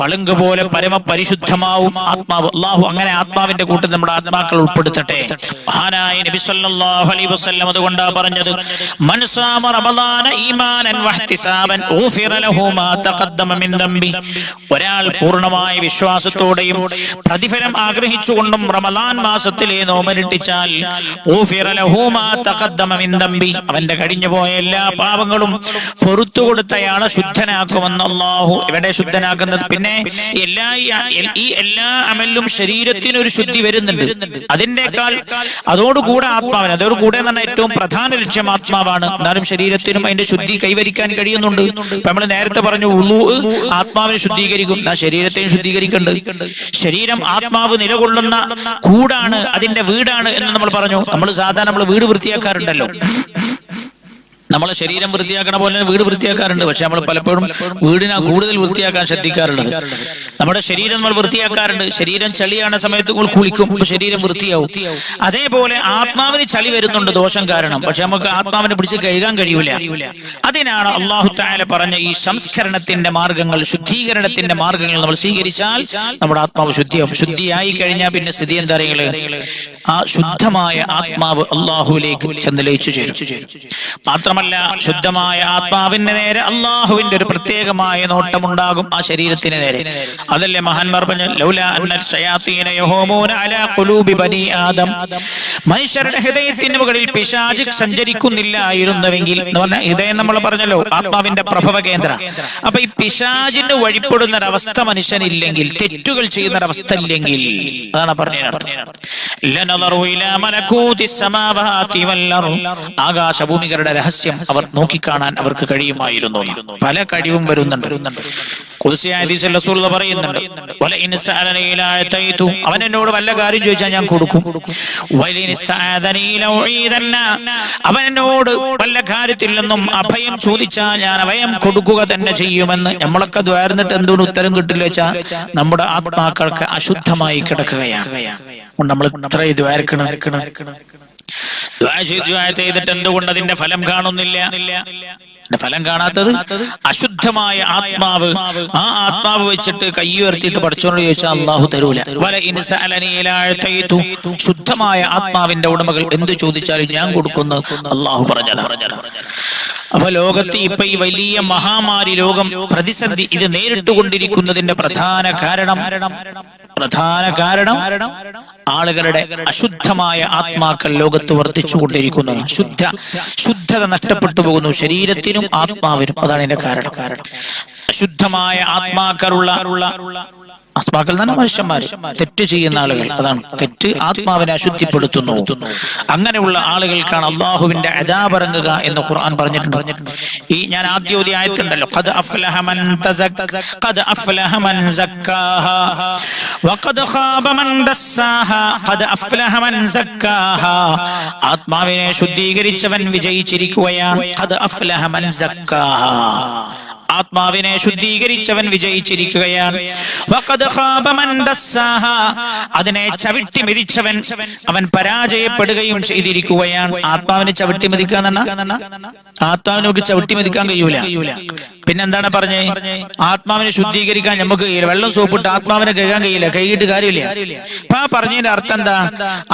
പളുങ്കുപോലെ പരമപരിശുദ്ധമാവും ആത്മാവ്. അള്ളാഹു അങ്ങനെ ആത്മാവിന്റെ കൂട്ടത്തിൽ നമ്മുടെ ആത്മാക്കൾ ഉൾപ്പെടുത്തട്ടെ. മഹാനായ നബി സല്ലല്ലാഹു അലൈഹി വസല്ലം അതുകൊണ്ടാ പറഞ്ഞത്, മൻ സാമ റമദാന ഈമാനൻ വഹ്തിസാബൻ ഗുഫിറ ലഹു മാ തഖദ്ദമ മിൻ ദംബി. ഒരാൾ പൂർണ്ണമായ വിശ്വാസത്തോടെയും പ്രതിഫലം ആഗ്രഹിച്ചുകൊണ്ടും റമദാൻ മാസത്തിലെ നോമ്പനുഷ്ഠിച്ചാൽ ഗുഫിറ ലഹു മാ തഖദ്ദമ മിൻ ദംബി, അവന്റെ കഴിഞ്ഞുപോയ എല്ലാ പാപങ്ങളും പൊറുത്തു കൊടുത്തയാളെ ശുദ്ധനാക്കുമെന്ന് അല്ലാഹു. ഇവിടെ ശുദ്ധനാക്കുന്നത് പിന്നെ എല്ലാ അമലിലും ശരീരത്തിന് ഒരു ശുദ്ധി വരുന്നുണ്ട്. അതിന്റെക്കാൾ അതോടുകൂടെ ആത്മാവിന്, അതോടുകൂടെ തന്നെ ഏറ്റവും പ്രധാന ലക്ഷ്യം ആത്മാവാണ്. എന്നാലും ശരീരത്തിനും അതിന്റെ ശുദ്ധി കൈവരിക്കാൻ കഴിയുന്നുണ്ട്. ഇപ്പൊ നമ്മൾ നേരത്തെ പറഞ്ഞു വുളൂ ആത്മാവിനെ ശുദ്ധീകരിക്കും, ശരീരത്തെയും ശുദ്ധീകരിക്കുന്നുണ്ട്. ശരീരം ആത്മാവ് നിലകൊള്ളുന്ന കൂടാണ്, അതിന്റെ വീടാണ് എന്ന് നമ്മൾ പറഞ്ഞു. നമ്മൾ സാധാരണ നമ്മൾ വീട് വൃത്തിയാക്കാറുണ്ടല്ലോ. നമ്മളെ ശരീരം വൃത്തിയാക്കണ പോലെ വീട് വൃത്തിയാക്കാറുണ്ട്. പക്ഷെ നമ്മൾ പലപ്പോഴും വീടിനെ കൂടുതൽ വൃത്തിയാക്കാൻ ശ്രദ്ധിക്കാറുള്ളത്. നമ്മുടെ ശരീരം നമ്മൾ വൃത്തിയാക്കാറുണ്ട്. ശരീരം ചളിയാണ് സമയത്ത് കുളിക്കും, ഇപ്പൊ ശരീരം വൃത്തിയാവും. അതേപോലെ ആത്മാവിന് ചളി വരുന്നുണ്ട് ദോഷം കാരണം. പക്ഷെ നമുക്ക് ആത്മാവിനെ പിടിച്ച് കഴുകാൻ കഴിയൂല. അതിനാണ് അല്ലാഹു തആല പറഞ്ഞ ഈ സംസ്കരണത്തിന്റെ മാർഗങ്ങൾ, ശുദ്ധീകരണത്തിന്റെ മാർഗങ്ങൾ നമ്മൾ സ്വീകരിച്ചാൽ നമ്മുടെ ആത്മാവ് ശുദ്ധിയാവും. ശുദ്ധിയായി കഴിഞ്ഞാൽ പിന്നെ സ്ഥിതി എന്താ പറയുക? ആ ശുദ്ധമായ ആത്മാവ് അല്ലാഹുവിലേക്ക് ചെന്ന് ലയിച്ചു ചേരും. മാത്രമല്ല ശുദ്ധമായ ആത്മാവിന്റെ നേരെ അള്ളാഹുവിന്റെ ഒരു പ്രത്യേകമായ നോട്ടമുണ്ടാകും ആ ശരീരത്തിന് നേരെ. അതല്ലേ മഹാന്മാർ പറഞ്ഞ ലൗലാ അന്നൽ ശയാത്തീന യഹൂമൂന അലാ ഖുലൂബി ബനി ആദം, മനുഷ്യരുടെ ഹൃദയത്തിന് മുകളിൽ പിശാച് സഞ്ചരിക്കുന്നില്ലായിരുന്നുവെങ്കിൽ എന്ന് പറഞ്ഞാൽ ഹൃദയം നമ്മൾ പറഞ്ഞല്ലോ ആത്മാവിന്റെ പ്രഭവ കേന്ദ്ര. അപ്പൊ ഈ പിശാചിന് വഴിപ്പെടുന്ന ഒരവസ്ഥ മനുഷ്യനില്ലെങ്കിൽ, തെറ്റുകൾ ചെയ്യുന്ന ഒരവസ്ഥ ഇല്ലെങ്കിൽ, അതാണ് പറഞ്ഞത് ആകാശഭൂമികളുടെ രഹസ്യം അവർ നോക്കിക്കാണാൻ അവർക്ക് കഴിയുമായിരുന്നു. പല കഴിവും വരുന്നുണ്ട്. പറയുന്നുണ്ട്, അവൻ എന്നോട് വല്ല കാര്യം ചോദിച്ചാൽ ഞാൻ കൊടുക്കും. അവൻ എന്നോട് വല്ല കാര്യത്തിൽ നിന്നും അഭയം ചോദിച്ചാൽ ഞാൻ അഭയം കൊടുക്കുക തന്നെ ചെയ്യുമെന്ന്. നമ്മളൊക്കെ ദ്വാരുന്നിട്ട് എന്തുകൊണ്ട് ഉത്തരം കിട്ടില്ല വെച്ചാൽ നമ്മുടെ ആത്മാക്കൾക്ക് അശുദ്ധമായി കിടക്കുകയാണ്. നമ്മൾ ഇത്ര ദ്വാരക്കണം ചെയ്തിട്ട് എന്തുകൊണ്ട് അതിന്റെ ഫലം കാണുന്നില്ല? ഫലം കാണാത്തത് അശുദ്ധമായ ആത്മാവ്. ആ ആത്മാവ് വെച്ചിട്ട് കൈ ഉയർത്തിയിട്ട് പഠിച്ചോണ്ട് ചോദിച്ചാൽ അള്ളാഹു തരൂല. ശുദ്ധമായ ആത്മാവിന്റെ ഉടമകൾ എന്ത് ചോദിച്ചാലും ഞാൻ കൊടുക്കുന്നു അള്ളാഹു പറഞ്ഞത്. അപ്പൊ ലോകത്ത് ഇപ്പൊ ഈ വലിയ മഹാമാരി രോഗം പ്രതിസന്ധി ഇത് നേരിട്ടുകൊണ്ടിരിക്കുന്നതിന്റെ പ്രധാന കാരണം ആളുകളുടെ അശുദ്ധമായ ആത്മാക്കൾ ലോകത്ത് വർദ്ധിച്ചുകൊണ്ടിരിക്കുന്നു. ശുദ്ധത നഷ്ടപ്പെട്ടു പോകുന്നു ശരീരത്തിനും ആത്മാവിനും. അതാണ് ഇതിന്റെ കാരണം. അശുദ്ധമായ ആത്മാക്കൾ തന്നെ മനുഷ്യന്മാര്, തെറ്റ് ചെയ്യുന്ന ആളുകൾ. അതാണ് തെറ്റ് ആത്മാവിനെ അശുദ്ധിപ്പെടുത്തുന്നു. അങ്ങനെയുള്ള ആളുകൾക്കാണ് അള്ളാഹുവിന്റെ അദാബ് ഇറങ്ങുക എന്ന് ഖുർആൻ പറഞ്ഞിട്ടുണ്ട്. ഈ ഞാൻ ആദ്യ ആയത്തുണ്ടല്ലോ, ഖദ് അഫ്ലഹ മൻ തസക്ക ഖദ് അഫ്ലഹ മൻ സക്കാഹാ വഖദ് ഖാബ മൻ ദസ്സാഹാ ഖദ് അഫ്ലഹ മൻ സക്കാഹാ. ആത്മാവിനെ ശുദ്ധീകരിച്ചവൻ വിജയിച്ചിരിക്കുകയാണ്. ഖദ് അഫ്ലഹ മൻ സക്കാഹാ, ആത്മാവിനെ ശുദ്ധീകരിച്ചവൻ വിജയിച്ചിരിക്കുകയാണ്. അതിനെ ചവിട്ടി മെതിച്ചവൻ അവൻ പരാജയപ്പെടുകയും ചെയ്തിരിക്കുകയാണ്. ആത്മാവിനെ ചവിട്ടി മെതിക്കാൻ ആത്മാവിനെ നമുക്ക് ചവിട്ടി മെതിക്കാൻ കഴിയൂല. പിന്നെന്താണ് പറഞ്ഞേ? ആത്മാവിനെ ശുദ്ധീകരിക്കാൻ നമുക്ക് വെള്ളം സോപ്പിട്ട് ആത്മാവിനെ കഴുകാൻ കഴിയില്ല, കഴുകിയിട്ട് കാര്യമില്ല. അപ്പൊ പറഞ്ഞതിന്റെ അർത്ഥം എന്താ?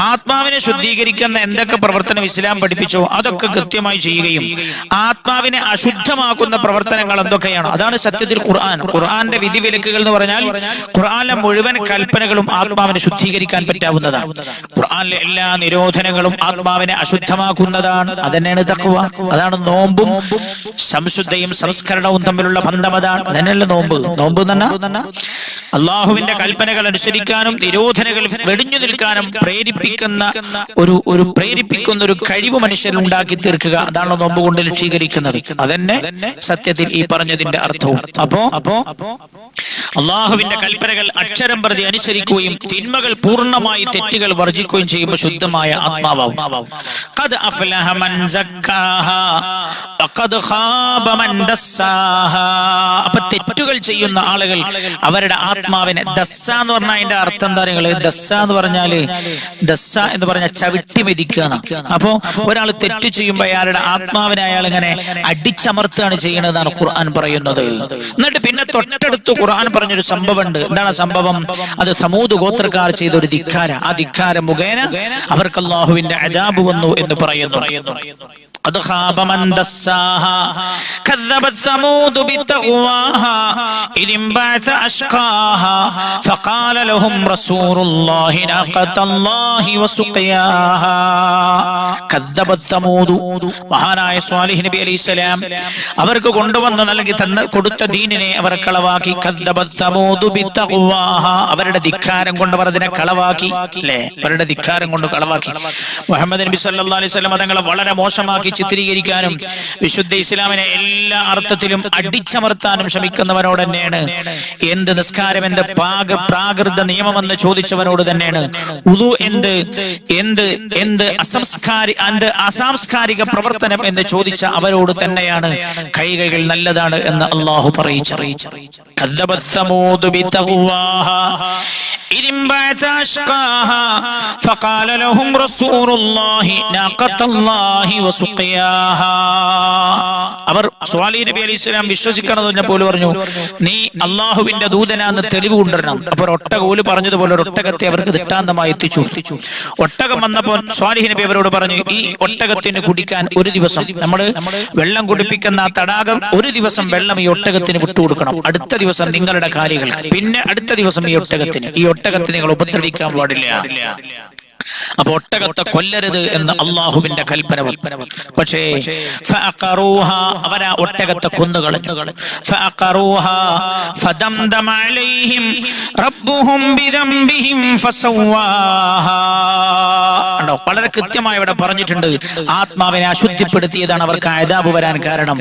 ആത്മാവിനെ ശുദ്ധീകരിക്കുന്ന എന്തൊക്കെ പ്രവർത്തനം ഇസ്ലാം പഠിപ്പിച്ചോ അതൊക്കെ കൃത്യമായി ചെയ്യുകയും ആത്മാവിനെ അശുദ്ധമാക്കുന്ന പ്രവർത്തനങ്ങൾ എന്തൊക്കെയാണോ അതാണ് സത്യത്തിൽ ഖുർആന്റെ വിധിവിലക്കുകൾ എന്ന് പറഞ്ഞാൽ ഖുർആനിലെ മുഴുവൻ കൽപ്പനകളും ആത്മാവിനെ ശുദ്ധീകരിക്കാൻ പറ്റാവുന്നതാണ്. ഖുർആനിലെ എല്ലാ നിരോധനങ്ങളും ആത്മാവിനെ അശുദ്ധമാക്കുന്നതാണ്. അതന്നെയാണ് തഖ്വ. അതാണ് നോമ്പും സംശുദ്ധയും സംസ്കരണവും തമ്മിലുള്ള ബന്ധം. അതാണ് അതന്നെയല്ല നോമ്പ്. നോമ്പ് എന്ന് പറഞ്ഞാൽ അള്ളാഹുവിന്റെ കൽപ്പനകൾ അനുസരിക്കാനും നിരോധനകൾ വെടിഞ്ഞു നിൽക്കാനും പ്രേരിപ്പിക്കുന്ന ഒരു കഴിവ് മനുഷ്യൻ ഉണ്ടാക്കി തീർക്കുക. അതാണ് നോമ്പ് കൊണ്ട് ലക്ഷീകരിക്കുന്നത്. അതന്നെ സത്യത്തിൽ ഈ പറഞ്ഞതിന്റെ അർത്ഥവും. അപ്പോ അള്ളാഹുവിന്റെ കൽപ്പനകൾ അക്ഷരം പ്രതി അനുസരിക്കുകയും തിന്മകൾ പൂർണ്ണമായി തെറ്റുകൾ വർജിക്കുകയും ചെയ്യുമ്പോൾ ശുദ്ധമായ ആത്മാവാവും. ഖദ് അഫ്ലഹ മൻ സക്കാഹാ വഖദ് ഖാബ മൻ ദസ്സാഹാ. അപ്പോൾ തെറ്റുകൾ ചെയ്യുന്ന ആളുകൾ അവരുടെ ആത്മാവിനെ ദസ്സ എന്ന് പറഞ്ഞാൽ അതിന്റെ അർത്ഥം എന്താ അറിയോ? ദസ്സ എന്ന് പറഞ്ഞാല് ചവിട്ടി മെതിക്കുകയാണ്. അപ്പോ ഒരാൾ തെറ്റ് ചെയ്യുമ്പോൾ അയാളുടെ ആത്മാവിനെ അയാൾ ഇങ്ങനെ അടിച്ചമർത്താണ് ചെയ്യുന്നതാണ് ഖുർആൻ പറയുന്നത്. എന്നിട്ട് പിന്നെ തൊട്ടടുത്ത് ഖുർആൻ പറഞ്ഞൊരു സംഭവം ഉണ്ട്. എന്താണ് ആ സംഭവം? അത് സമൂദ് ഗോത്രക്കാർ ചെയ്ത ഒരു ധിക്കാര. ആ ധിക്കാരം മുഖേന അവർക്ക് അല്ലാഹുവിന്റെ അദാബ് വന്നു എന്ന് പറയുന്നു. قد خاب من دساها كذبت ثمود بتقواها إذ انبعث أشقاها فقال لهم رسول الله ناقة الله وسقياها كذبت ثمود. മഹാനായ സ്വാലിഹ് നബി അലൈഹിസ്സലാം അവർക്ക് കൊണ്ടുവന്ന് നൽകി കൊടുത്ത ദീനിനെ അവർ കളവാക്കി. കദ്ദബത് സമൂദ് ബിത്തഖ്വാഹാ. അവരുടെ ധിക്കാരം കൊണ്ട് അവർ അതിനെ കളവാക്കി. അല്ലേ? അവരുടെ ധിക്കാരം കൊണ്ട് കളവാക്കി. മുഹമ്മദ് നബി സല്ലല്ലാഹു അലൈഹി വസല്ലം തങ്ങളെ വളരെ മോശമാക്കി ചിത്രീകരിക്കാനും വിശുദ്ധ ഇസ്ലാമിനെ എല്ലാ അർത്ഥത്തിലും അടിച്ചമർത്താനും ശ്രമിക്കുന്നവനോട് തന്നെയാണ് എന്ത് നിസ്കാരം, എന്ത് പ്രാകൃത നിയമമെന്ന് ചോദിച്ചവനോട് തന്നെയാണ് ഉളു എന്ത് അസാംസ്കാരിക പ്രവർത്തനം എന്ന് ചോദിച്ച അവരോട് തന്നെയാണ് കൈകൾ നല്ലതാണ് എന്ന് അള്ളാഹു പറയിച്ചറിയിച്ചു. കദ്ദബത് സമൂദ് ബിതഖ്വാഹാ إذ انبعث أشقاها فقال لهم رسول الله ناقة الله وسقياها. അവർ സ്വാലിഹ് നബി അലൈഹിസ്സലാം വിശ്വസിക്കണമെന്ന് പറഞ്ഞപ്പോൾ പറഞ്ഞു, നീ അള്ളാഹുവിന്റെ ദൂതനാന്ന് തെളിവ് കൊണ്ടുവരണം. അപ്പോൾ ഒട്ടകോല് പറഞ്ഞതുപോലെ ഒരു ഒട്ടകത്തെ അവർക്ക് ദൃഷ്ടാന്തമായി എത്തിച്ചു. ഒട്ടകം വന്നപ്പോൾ സ്വാലിഹ് നബി അവരോട് പറഞ്ഞു, ഈ ഒട്ടകത്തിന് കുടിക്കാൻ ഒരു ദിവസം നമ്മൾ വെള്ളം കുടിപ്പിക്കുന്ന ആ തടാകം ഒരു ദിവസം വെള്ളം ഈ ഒട്ടകത്തിന് വിട്ടുകൊടുക്കണം. അടുത്ത ദിവസം നിങ്ങളുടെ കാര്യങ്ങൾ, പിന്നെ അടുത്ത ദിവസം ഈ ഒട്ടകത്തെ നിങ്ങൾ ഉപദ്രവിക്കാൻ പാടില്ല. അപ്പൊ ഒട്ടകത്തെ കൊല്ലരുത് എന്ന് അള്ളാഹുവിന്റെ കൽപ്പന. പക്ഷേ അവരാ ഒട്ടകത്തെ കൊന്നുകളഞ്ഞു. വളരെ കൃത്യമായി ഇവിടെ പറഞ്ഞിട്ടുണ്ട്, ആത്മാവിനെ അശുദ്ധിപ്പെടുത്തിയതാണ് അവർക്ക് അദാബ് വരാൻ കാരണം.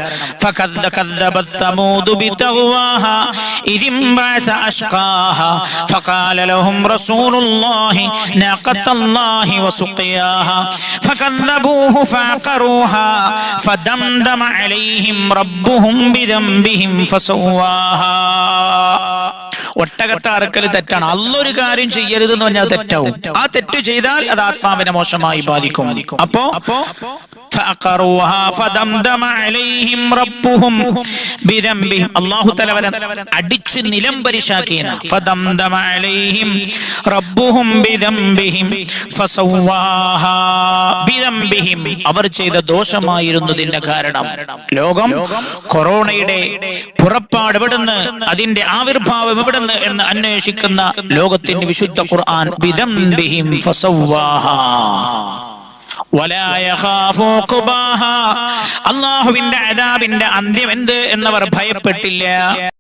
الله وسقياها فكذبوه فعقروها فدمدم عليهم ربهم بذنبهم فسواها. ഒട്ടകത്തെ അറുക്കൽ തെറ്റാണ്. അള്ളൊരു കാര്യം ചെയ്യരുതെന്ന് പറഞ്ഞാൽ തെറ്റാവും. ആ തെറ്റ് ചെയ്താൽ അത് ആത്മാവിനെ മോശമായി ബാധിക്കും. അപ്പോ അല്ലാഹു തആല അടിച്ചു നിലം പരിശാക്കിയ അവർ ചെയ്ത ദോഷമായിരുന്നതിന്റെ കാരണം ലോകം കൊറോണയുടെ പുറപ്പാട് എവിടുന്ന്, അതിന്റെ ആവിർഭാവം എവിടുന്ന് എന്ന് അന്വേഷിക്കുന്ന ലോകത്തിന്റെ വിശുദ്ധ ഖുർആൻ ബിദംബിഹിം ഫസവ്വാഹാ വലാ യഖാഫു ഖുബാഹാ. അല്ലാഹുവിന്റെ അദാബിന്റെ അന്ത്യം എന്ത് എന്നവർ ഭയപ്പെട്ടില്ല.